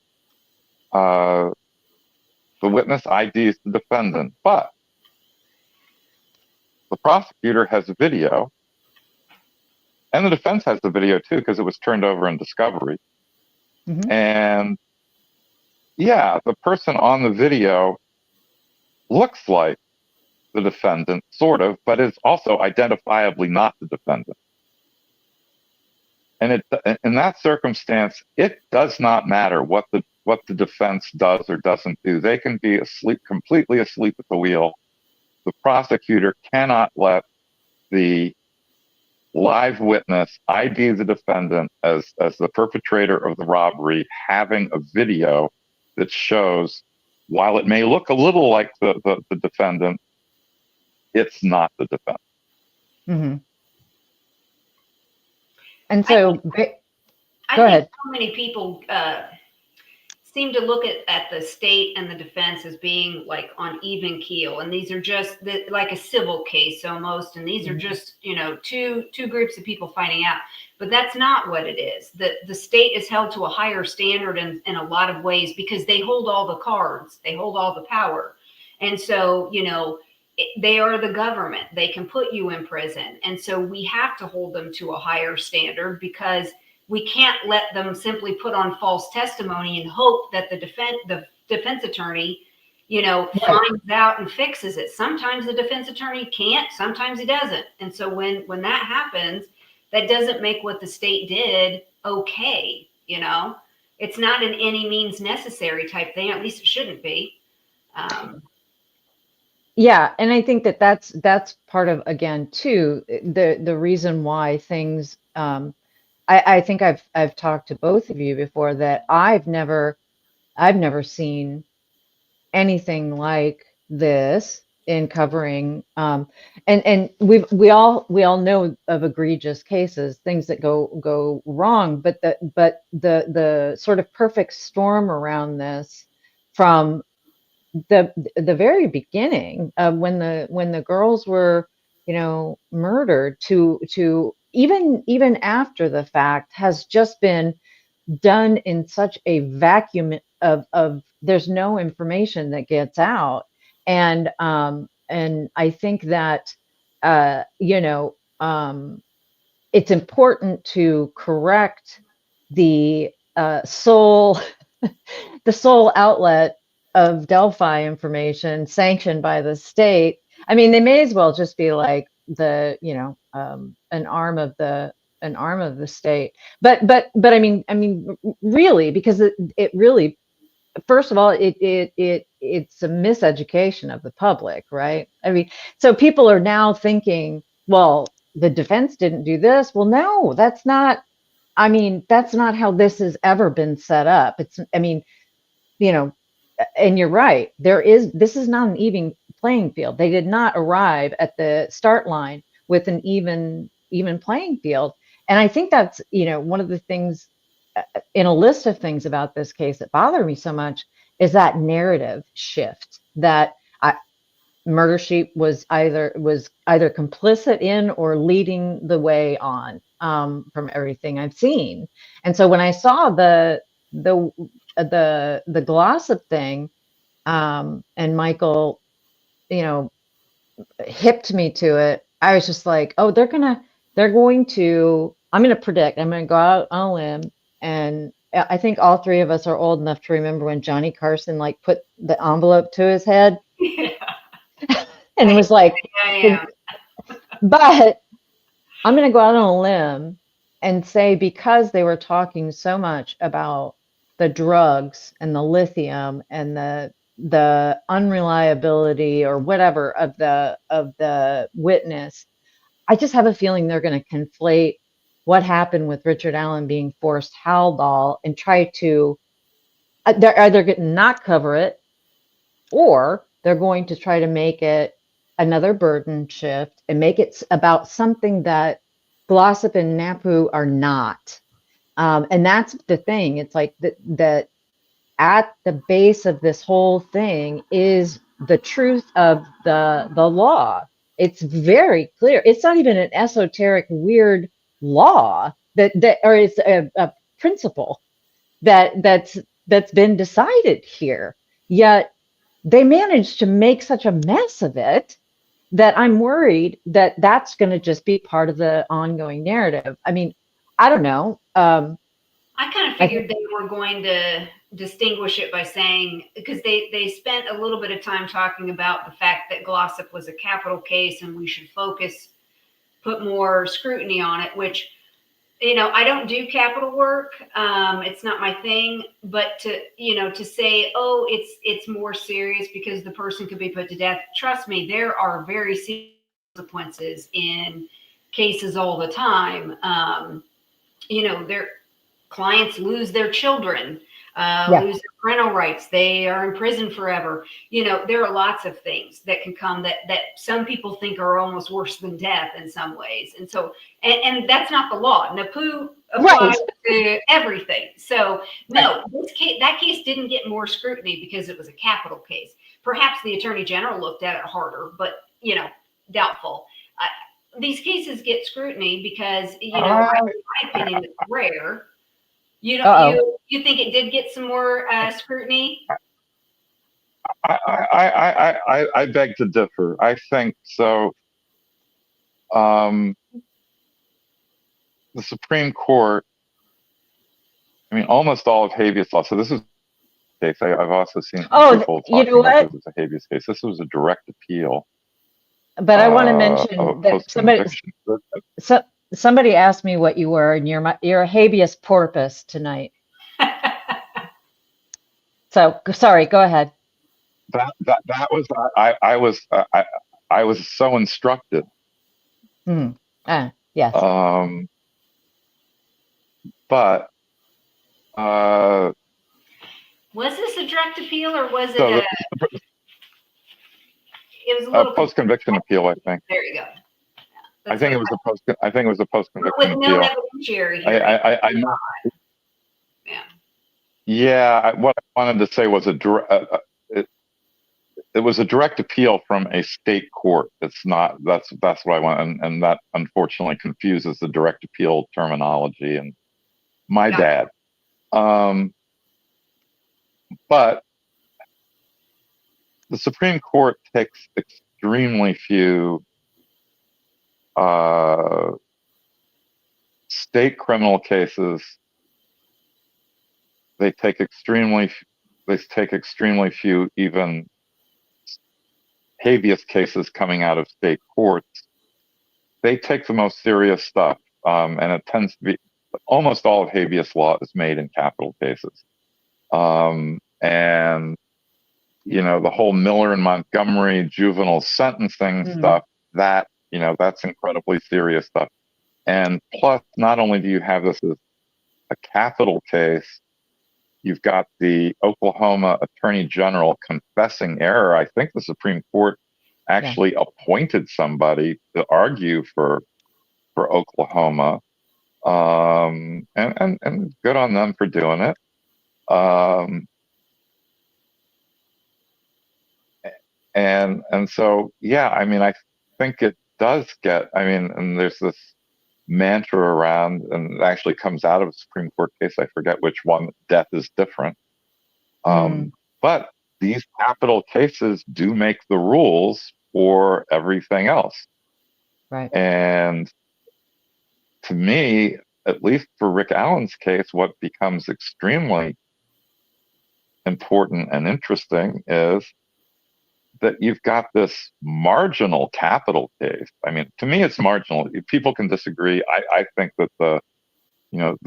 witness IDs the defendant, but the prosecutor has a video, and the defense has the video too because it was turned over in discovery. Mm-hmm. And yeah, the person on the video looks like the defendant, sort of, but is also identifiably not the defendant. And in that circumstance, it does not matter what the defense does or doesn't do. They can be completely asleep at the wheel. The prosecutor cannot let the live witness ID the defendant as the perpetrator of the robbery, having a video that shows, while it may look a little like the defendant, it's not the defendant. Mm-hmm. And so, go ahead. So many people seem to look at the state and the defense as being like on even keel, and these are just like a civil case almost, and these are just two groups of people fighting out. But that's not what it is. The state is held to a higher standard in a lot of ways because they hold all the cards, they hold all the power, and so they are the government. They can put you in prison, and so we have to hold them to a higher standard because we can't let them simply put on false testimony and hope that the defense attorney, finds out and fixes it. Sometimes the defense attorney can't, sometimes he doesn't. And so when that happens, that doesn't make what the state did okay. It's not an any means necessary type thing. At least it shouldn't be. Yeah, and I think that's part of, again, too, the reason why things. I think I've talked to both of you before that I've never seen anything like this in covering and we all know of egregious cases, things that go wrong, but the sort of perfect storm around this from the very beginning of when the girls were murdered to even after the fact has just been done in such a vacuum of there's no information that gets out. And I think that you know, it's important to correct the sole the sole outlet of Delphi information sanctioned by the state. I mean, they may as well just be like the, you know, an arm of the state. But I mean, really, because it really, first of all, it's a miseducation of the public, right? I mean, so people are now thinking, well, the defense didn't do this. Well, no, that's not. I mean, that's not how this has ever been set up. It's, I mean, you know, and you're right. This is not an even playing field. They did not arrive at the start line with an even playing field. And I think that's, you know, one of the things in a list of things about this case that bother me so much is that narrative shift that Murder Sheep was either complicit in or leading the way on, from everything I've seen. And so when I saw the Glossip thing, and Michael, you know, hipped me to it, I was just like, oh, I'm going to predict, I'm going to go out on a limb. And I think all three of us are old enough to remember when Johnny Carson like put the envelope to his head. And it was like, Yeah. but I'm going to go out on a limb and say, because they were talking so much about the drugs and the lithium and the unreliability or whatever of the witness, I just have a feeling they're going to conflate what happened with Richard Allen being forced Haldol and try to, they're either going to not cover it, or they're going to try to make it another burden shift and make it about something that Glossip and Napue are not. And that's the thing. It's like that at the base of this whole thing is the truth of the law. It's very clear. It's not even an esoteric, weird law or it's a principle that's been decided here. Yet they managed to make such a mess of it that I'm worried that that's going to just be part of the ongoing narrative. I mean, I don't know. I kind of figured they were going to distinguish it by saying, because they spent a little bit of time talking about the fact that Glossip was a capital case and we should put more scrutiny on it, which, you know, I don't do capital work. It's not my thing, but to say, oh, it's more serious because the person could be put to death. Trust me, there are very serious consequences in cases all the time. Their clients lose their children, lose their parental rights. They are in prison forever. There are lots of things that can come that some people think are almost worse than death in some ways. And so, and that's not the law. Napue applies to everything. So no, that case didn't get more scrutiny because it was a capital case. Perhaps the Attorney General looked at it harder, but doubtful. These cases get scrutiny because, in my opinion, it's rare. You think it did get some more scrutiny? I beg to differ. I think so. The Supreme Court, I mean, almost all of habeas law. So this is a case. I've also seen people talking about this as a habeas case. This was a direct appeal. But I want to mention that somebody asked me what you were, and you're a habeas corpus tonight. So sorry, go ahead. That was I was so instructed. Yes. But was this a direct appeal or was it it was a little post-conviction appeal, I think. There you go. I think it was a post-conviction with appeal. No evidentiary hearing. What I wanted to say was it was a direct appeal from a state court. It's not. That's what I want, and that unfortunately confuses the direct appeal terminology. And my dad But the Supreme Court takes extremely few state criminal cases. They take extremely few even habeas cases coming out of state courts. They take the most serious stuff, and it tends to be almost all of habeas law is made in capital cases. And the whole Miller and Montgomery juvenile sentencing stuff, that that's incredibly serious stuff. And plus, not only do you have this as a capital case, you've got the Oklahoma Attorney General confessing error. I think the Supreme Court actually appointed somebody to argue for Oklahoma, and good on them for doing it. And so, yeah, I mean, I think it does get, and there's this mantra around, and it actually comes out of a Supreme Court case, I forget which one, death is different. But these capital cases do make the rules for everything else. Right. And to me, at least for Rick Allen's case, what becomes extremely important and interesting is that you've got this marginal capital case. I mean, to me, it's marginal. People can disagree. I think that the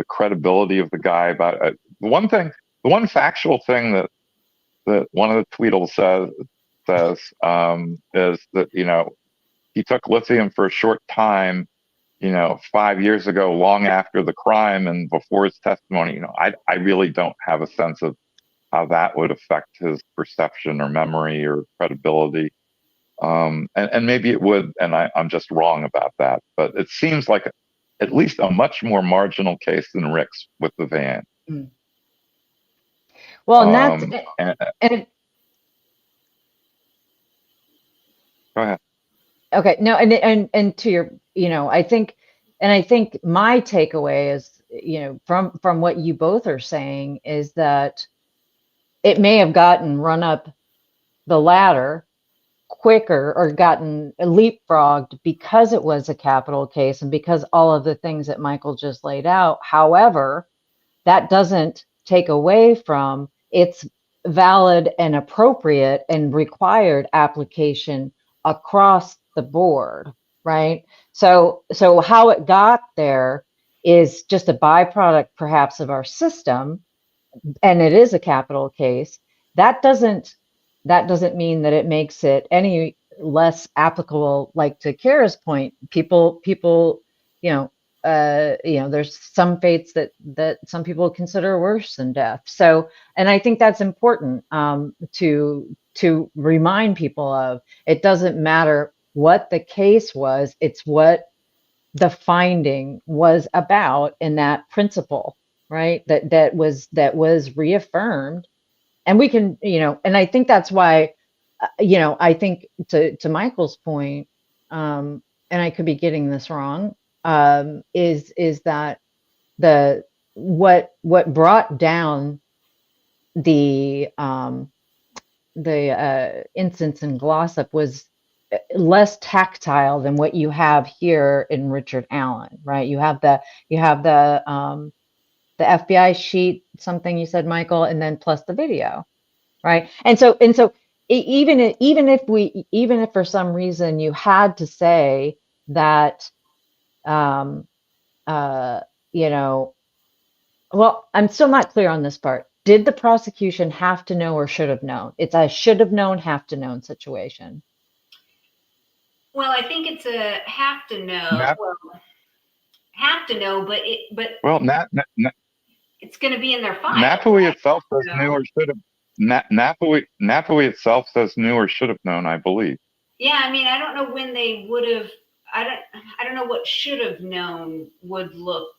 credibility of the guy about the one factual thing that one of the Tweedles says is that, he took lithium for a short time, 5 years ago, long after the crime and before his testimony. I really don't have a sense of how that would affect his perception or memory or credibility. And maybe it would, and I'm just wrong about that. But it seems like at least a much more marginal case than Rick's with the van. Well, and that's go ahead. Okay, no, and to your, I think my takeaway is, from what you both are saying is that it may have gotten run up the ladder quicker or gotten leapfrogged because it was a capital case and because all of the things that Michael just laid out. However, that doesn't take away from its valid and appropriate and required application across the board, right? So how it got there is just a byproduct perhaps of our system, and it is a capital case. That doesn't mean that it makes it any less applicable. Like to Cara's point, people, there's some fates that some people consider worse than death. So, and I think that's important to remind people of. It doesn't matter what the case was; it's what the finding was about in that principle, right? That was reaffirmed. And we can, and I think that's why, I think to Michael's point, and I could be getting this wrong, is that what brought down the instance in Glossip was less tactile than what you have here in Richard Allen, right? You have the FBI sheet, something you said, Michael, and then plus the video, right? And so even if for some reason you had to say that, well, I'm still not clear on this part. Did the prosecution have to know or should have known? It's a should have known, have to known situation. Well, I think it's a have to know. Have to know, but it's going to be in their file. Napue itself says knew or should have. Napue itself says knew or should have known, I believe. Yeah, I mean, I don't know when they would have. I don't know what should have known would look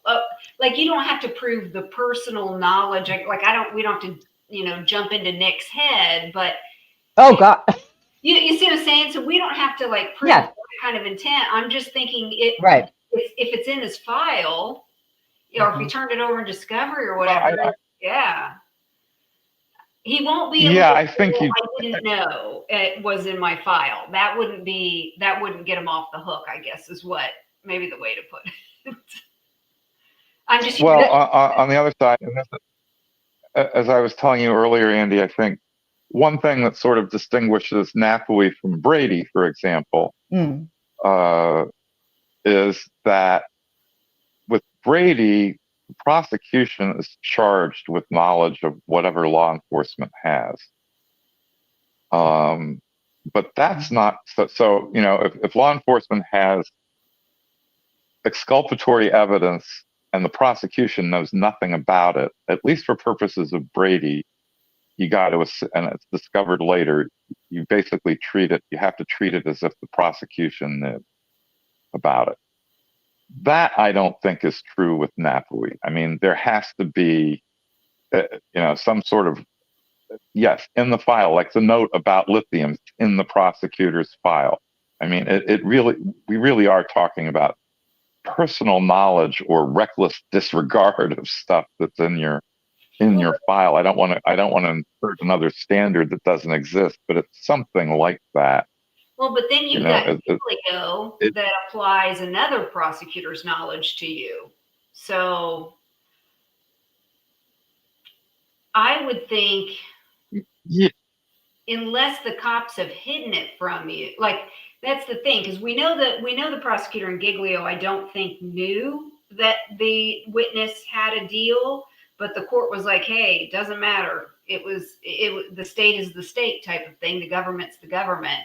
like. You don't have to prove the personal knowledge. We don't have to, jump into Nick's head, but oh God, you see what I'm saying? So we don't have to prove what kind of intent. I'm just thinking right. If it's in his file, or if he turned it over in discovery or whatever. Yeah. He won't be able Yeah, to I think say, you. I didn't know it was in my file. That wouldn't get him off the hook, I guess, is what maybe the way to put it. I'm just Well, on the other side, and as I was telling you earlier, Andy, I think one thing that sort of distinguishes Napue from Brady, for example, Mm. is that with Brady, the prosecution is charged with knowledge of whatever law enforcement has. But that's not so, you know, if law enforcement has exculpatory evidence and the prosecution knows nothing about it, at least for purposes of Brady, you got to, and it's discovered later, you basically you have to treat it as if the prosecution knew about it. That I don't think is true with Napue. I mean, there has to be, you know, some sort of, yes, in the file, like the note about lithium in the prosecutor's file. I mean, we really are talking about personal knowledge or reckless disregard of stuff that's in your file. I don't want to insert another standard that doesn't exist, but it's something like that. Well, but then you've You know, got Giglio that applies another prosecutor's knowledge to you. So I would think, yeah, unless the cops have hidden it from you, like that's the thing, because we know the prosecutor in Giglio, I don't think knew that the witness had a deal, but the court was like, hey, it doesn't matter. It was the state is the state type of thing. The government's the government.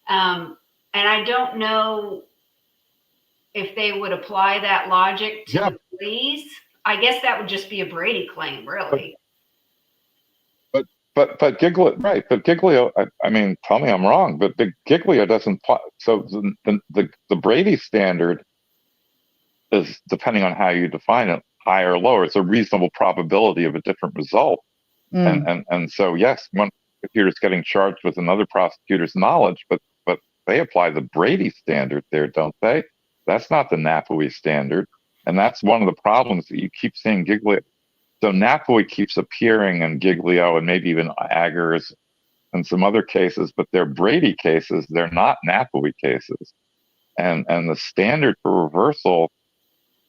And I don't know if they would apply that logic to the police. I guess that would just be a Brady claim, really. but Giglio, right? But Giglio, I mean, tell me I'm wrong, but the Giglio doesn't. So the Brady standard is, depending on how you define it, higher or lower. It's a reasonable probability of a different result. And so yes, one prosecutor is getting charged with another prosecutor's knowledge, but they apply the Brady standard there, don't they? That's not the Napue standard, and that's one of the problems that you keep seeing Giglio. So Napue keeps appearing in Giglio and maybe even Aggers and some other cases, but they're Brady cases. They're not Napue cases, and the standard for reversal.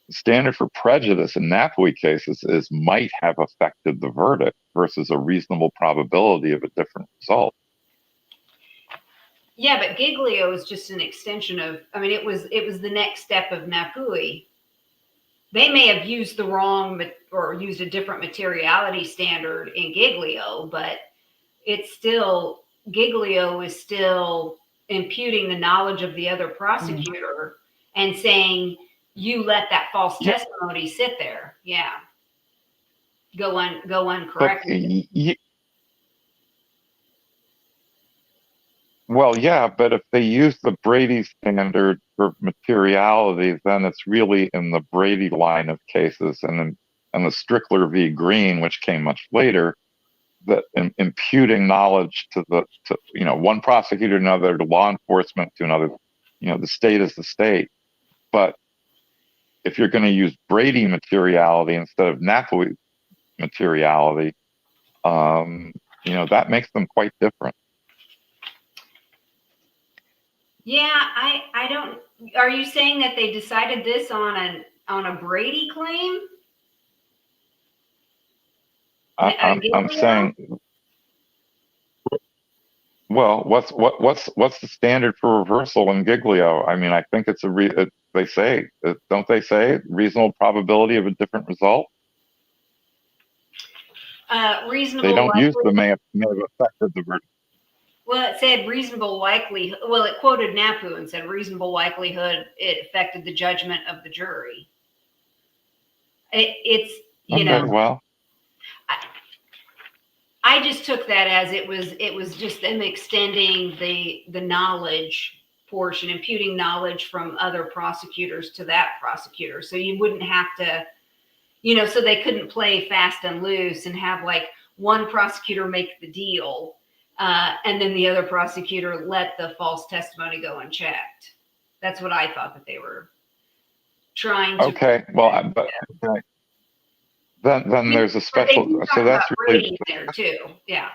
The standard for prejudice in Napue cases is might have affected the verdict versus a reasonable probability of a different result. Yeah, but Giglio is just an extension of, I mean, it was the next step of Napue. They may have used the wrong or used a different materiality standard in Giglio, but it's still, Giglio is still imputing the knowledge of the other prosecutor and saying, you let that false testimony sit there. Yeah. Go uncorrected. Well, yeah, but if they use the Brady standard for materiality, then it's really in the Brady line of cases, and the Strickler v. Green, which came much later, that imputing knowledge to one prosecutor to another, to law enforcement to another. You know, the state is the state, but if you're going to use Brady materiality instead of Napue materiality, that makes them quite different. Yeah, I don't. Are you saying that they decided this on a Brady claim? I'm saying, well, what's the standard for reversal in Giglio? I mean, I think it's they say, don't they say, reasonable probability of a different result? Reasonable. They don't use the may have affected the verdict. Well, it said reasonable likelihood. Well, it quoted Napue and said reasonable likelihood it affected the judgment of the jury. It's well, I just took that as it was just them extending the knowledge portion, imputing knowledge from other prosecutors to that prosecutor. So you wouldn't have to, so they couldn't play fast and loose and have like one prosecutor make the deal and then the other prosecutor let the false testimony go unchecked. That's what I thought that they were trying to. Okay. Well, but then there's a But they special. do talk So that's about really Brady there too. Yeah.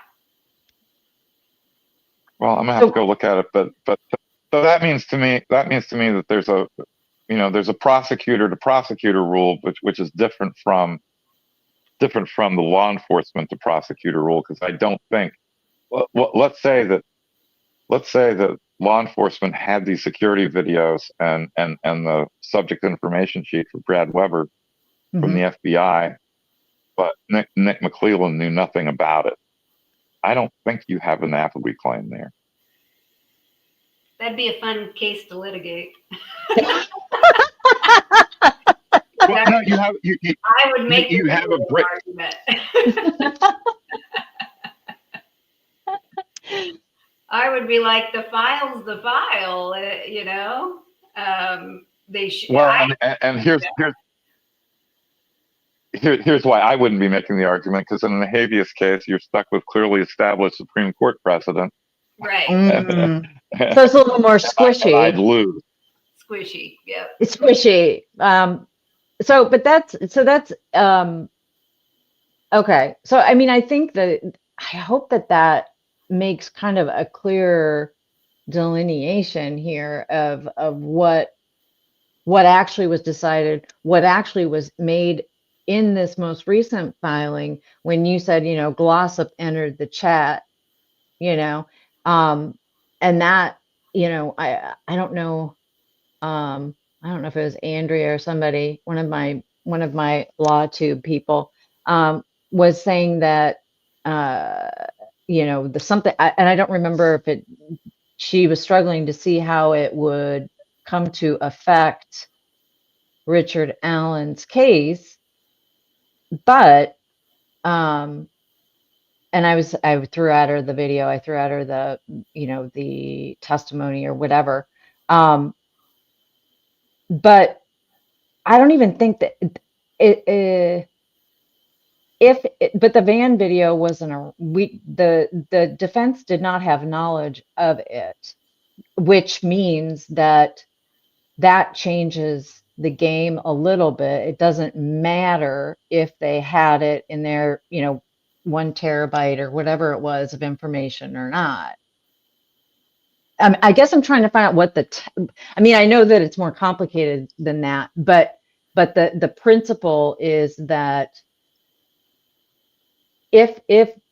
well. I'm gonna have to go look at it, but so that means to me that there's a there's a prosecutor to prosecutor rule, which is different from the law enforcement to prosecutor rule, because I don't think. Well, let's say that law enforcement had these security videos and the subject information sheet for Brad Weber from the FBI, but Nick McCleland knew nothing about it. I don't think you have a Napue claim there. That'd be a fun case to litigate. Well, no, you have I would make you have a break. argument. I would be like, the file's the file, They should. Well, and here's why I wouldn't be making the argument, because in a habeas case, you're stuck with clearly established Supreme Court precedent. Right. So it's a little more squishy. I'd lose. Squishy. Yep. It's squishy. So that's okay. So I mean, I think that I hope that makes kind of a clear delineation here of what actually was decided, what actually was made in this most recent filing, when you said, Glossip entered the chat, and that, I don't know, I don't know if it was Andrea or somebody, one of my law tube people, was saying that, the something, and I don't remember if she was struggling to see how it would come to affect Richard Allen's case, but, and I threw at her the video, I threw at her the, the testimony or whatever. But I don't even think that but the van video wasn't the defense did not have knowledge of it, which means that changes the game a little bit. It doesn't matter if they had it in their, 1 terabyte or whatever it was of information or not. I guess I'm trying to find out what I know that it's more complicated than that, but the principle is that if it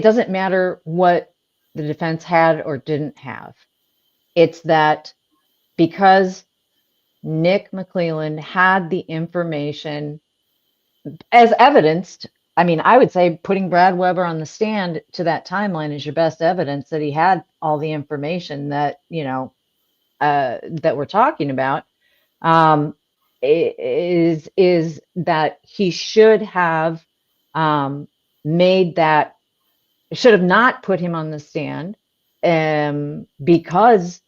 doesn't matter what the defense had or didn't have, it's that because Nick McCleland had the information as evidenced. I mean, I would say putting Brad Weber on the stand to that timeline is your best evidence that he had all the information that, that we're talking about, is that he should have should have not put him on the stand, because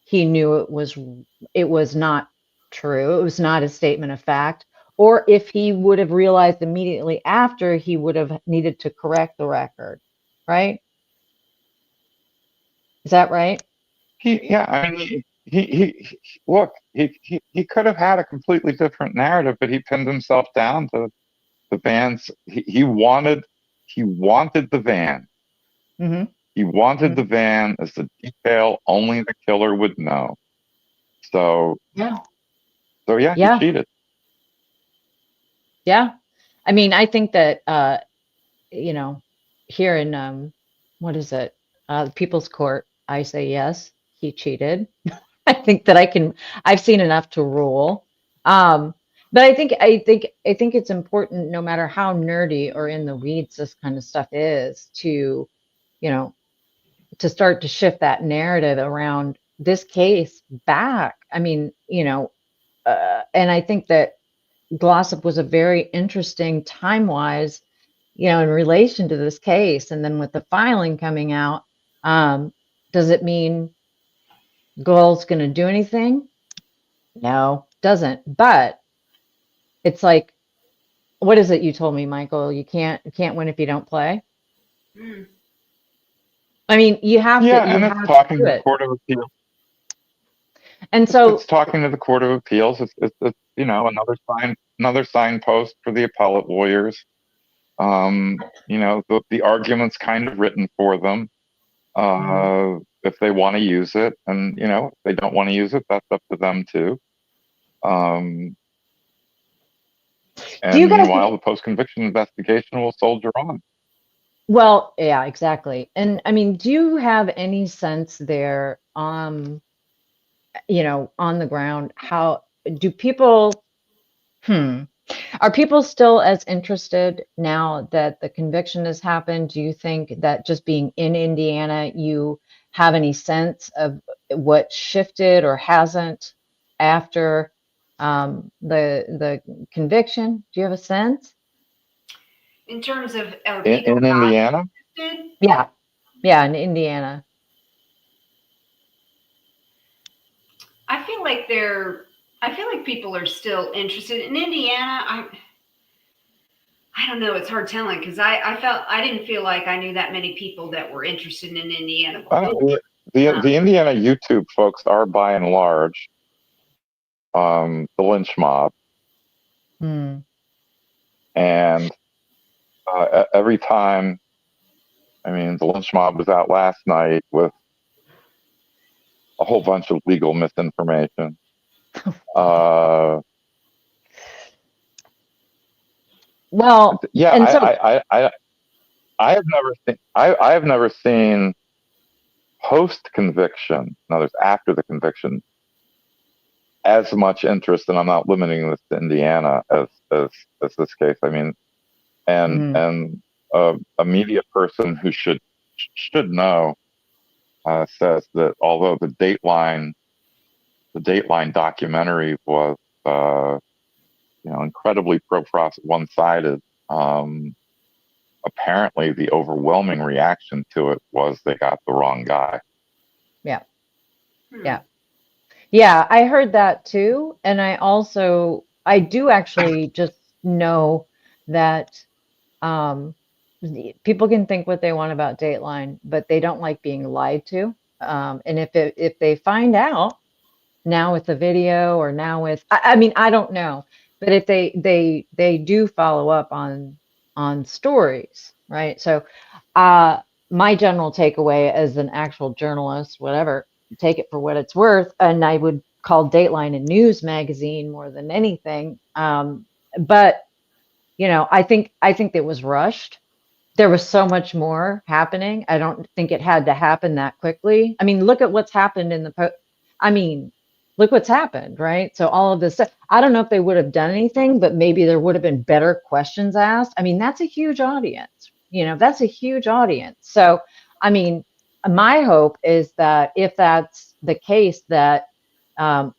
he knew it was not true. It was not a statement of fact. Or if he would have realized immediately after, he would have needed to correct the record, right? Is that right? I mean, he could have had a completely different narrative, but he pinned himself down to the van's. He wanted the van. Mm-hmm. He wanted the van as the detail only the killer would know. So yeah, he cheated. Yeah. I mean, I think that, here in, what is it? People's Court, I say, yes, he cheated. I think that I've seen enough to rule. But I think it's important, no matter how nerdy or in the weeds this kind of stuff is, to, to start to shift that narrative around this case back. I mean, and I think that Glossip was a very interesting time-wise, in relation to this case. And then with the filing coming out, does it mean Gold's going to do anything? No, doesn't. But it's like, what is it you told me, Michael? You can't win if you don't play. I mean, you have to. Yeah, and it's talking to the Court of Appeal. And so, it's talking to the Court of Appeals. It's you know, another signpost for the appellate lawyers. You know, the argument's kind of written for them. If they want to use it, and you know, if they don't want to use it, that's up to them too. do you And guys, meanwhile, the post-conviction investigation will soldier on. well, yeah, exactly. And I mean, do you have any sense there, you know, on the ground, how do people, are people still as interested now that the conviction has happened? Do you think that just being in Indiana, you have any sense of what shifted or hasn't after the conviction? Do you have a sense? In terms of, are In, people in not Indiana, interested? Yeah, yeah, in Indiana. I feel like people are still interested in Indiana. I don't know. It's hard telling because I didn't feel like I knew that many people that were interested in Indiana before. the Indiana YouTube folks are by and large the lynch mob, Hmm. and every time, I mean, the lynch mob was out last night with a whole bunch of legal misinformation. Well, Yeah, and so, I have never seen I have never seen post conviction, in other words, after the conviction, as much interest, and I'm not limiting this to Indiana as this case. I mean, mhm. and a media person who should know says that although the Dateline documentary was you know, incredibly one-sided. Apparently, the overwhelming reaction to it was they got the wrong guy. Yeah, yeah. Yeah, I heard that too. And I do actually just know that people can think what they want about Dateline, but they don't like being lied to. And if they find out now with the video or now with, I mean, I don't know, but if they do follow up on stories, right? So, my general takeaway as an actual journalist, whatever, take it for what it's worth, and I would call Dateline a news magazine more than anything. But you know, I think it was rushed. There was so much more happening. I don't think it had to happen that quickly. I mean, look at what's happened in I mean, look what's happened, right? So all of this stuff, I don't know if they would have done anything, but maybe there would have been better questions asked. I mean, that's a huge audience. You know, that's a huge audience. So, I mean, my hope is that if that's the case, that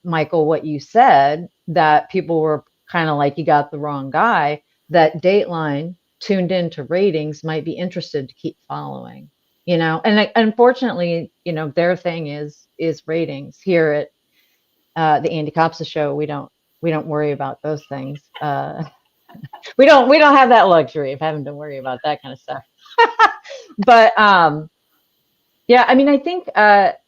Michael, what you said, that people were kind of like, you got the wrong guy, that Dateline tuned into ratings might be interested to keep following, you know. And unfortunately, you know, their thing is ratings. Here at the Andy Copsa show, we don't worry about those things. We don't have that luxury of having to worry about that kind of stuff. But yeah, I mean, I think that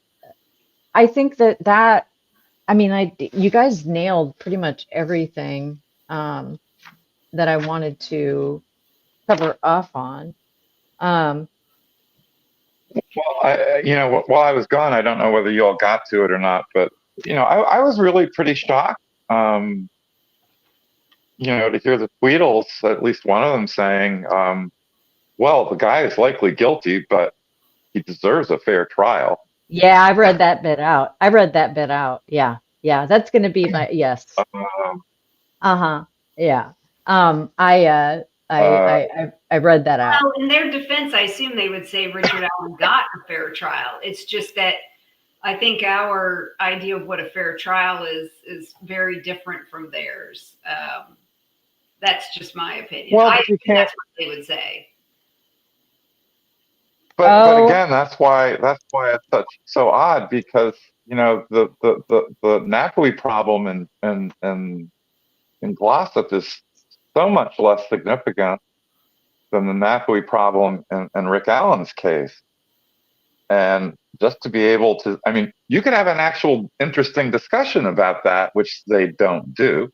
I mean, you guys nailed pretty much everything that I wanted to cover off on. Um, Well, you know, while I was gone, I don't know whether you all got to it or not, but you know, I was really pretty shocked. Um, you know, to hear the Tweedles, at least one of them saying, "Well, the guy is likely guilty, but he deserves a fair trial." yeah, I read that bit out. I read that bit out. Yeah, yeah, that's going to be my yes. Um, Uh-huh. Yeah. I read that out. Well, in their defense, I assume they would say Richard Allen got a fair trial. It's just that I think our idea of what a fair trial is very different from theirs. That's just my opinion. well, I but you think can't. that's what they would say. But Oh, again, that's so odd because you know the Napue problem in Glossip is so much less significant than the Napue problem in Rick Allen's case. And just to be able to, I mean, you could have an actual interesting discussion about that, which they don't do.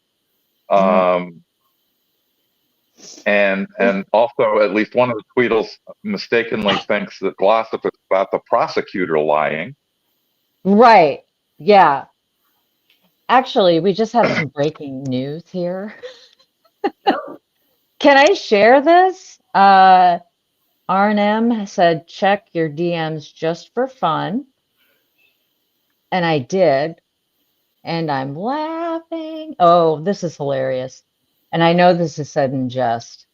And also, at least one of the Tweedles mistakenly thinks that Glossip is about the prosecutor lying. Right. Yeah. Actually, we just have some breaking news here. Can I share this? R&M said, check your DMs just for fun. And I did. And I'm laughing. Oh, this is hilarious. And I know this is said in jest.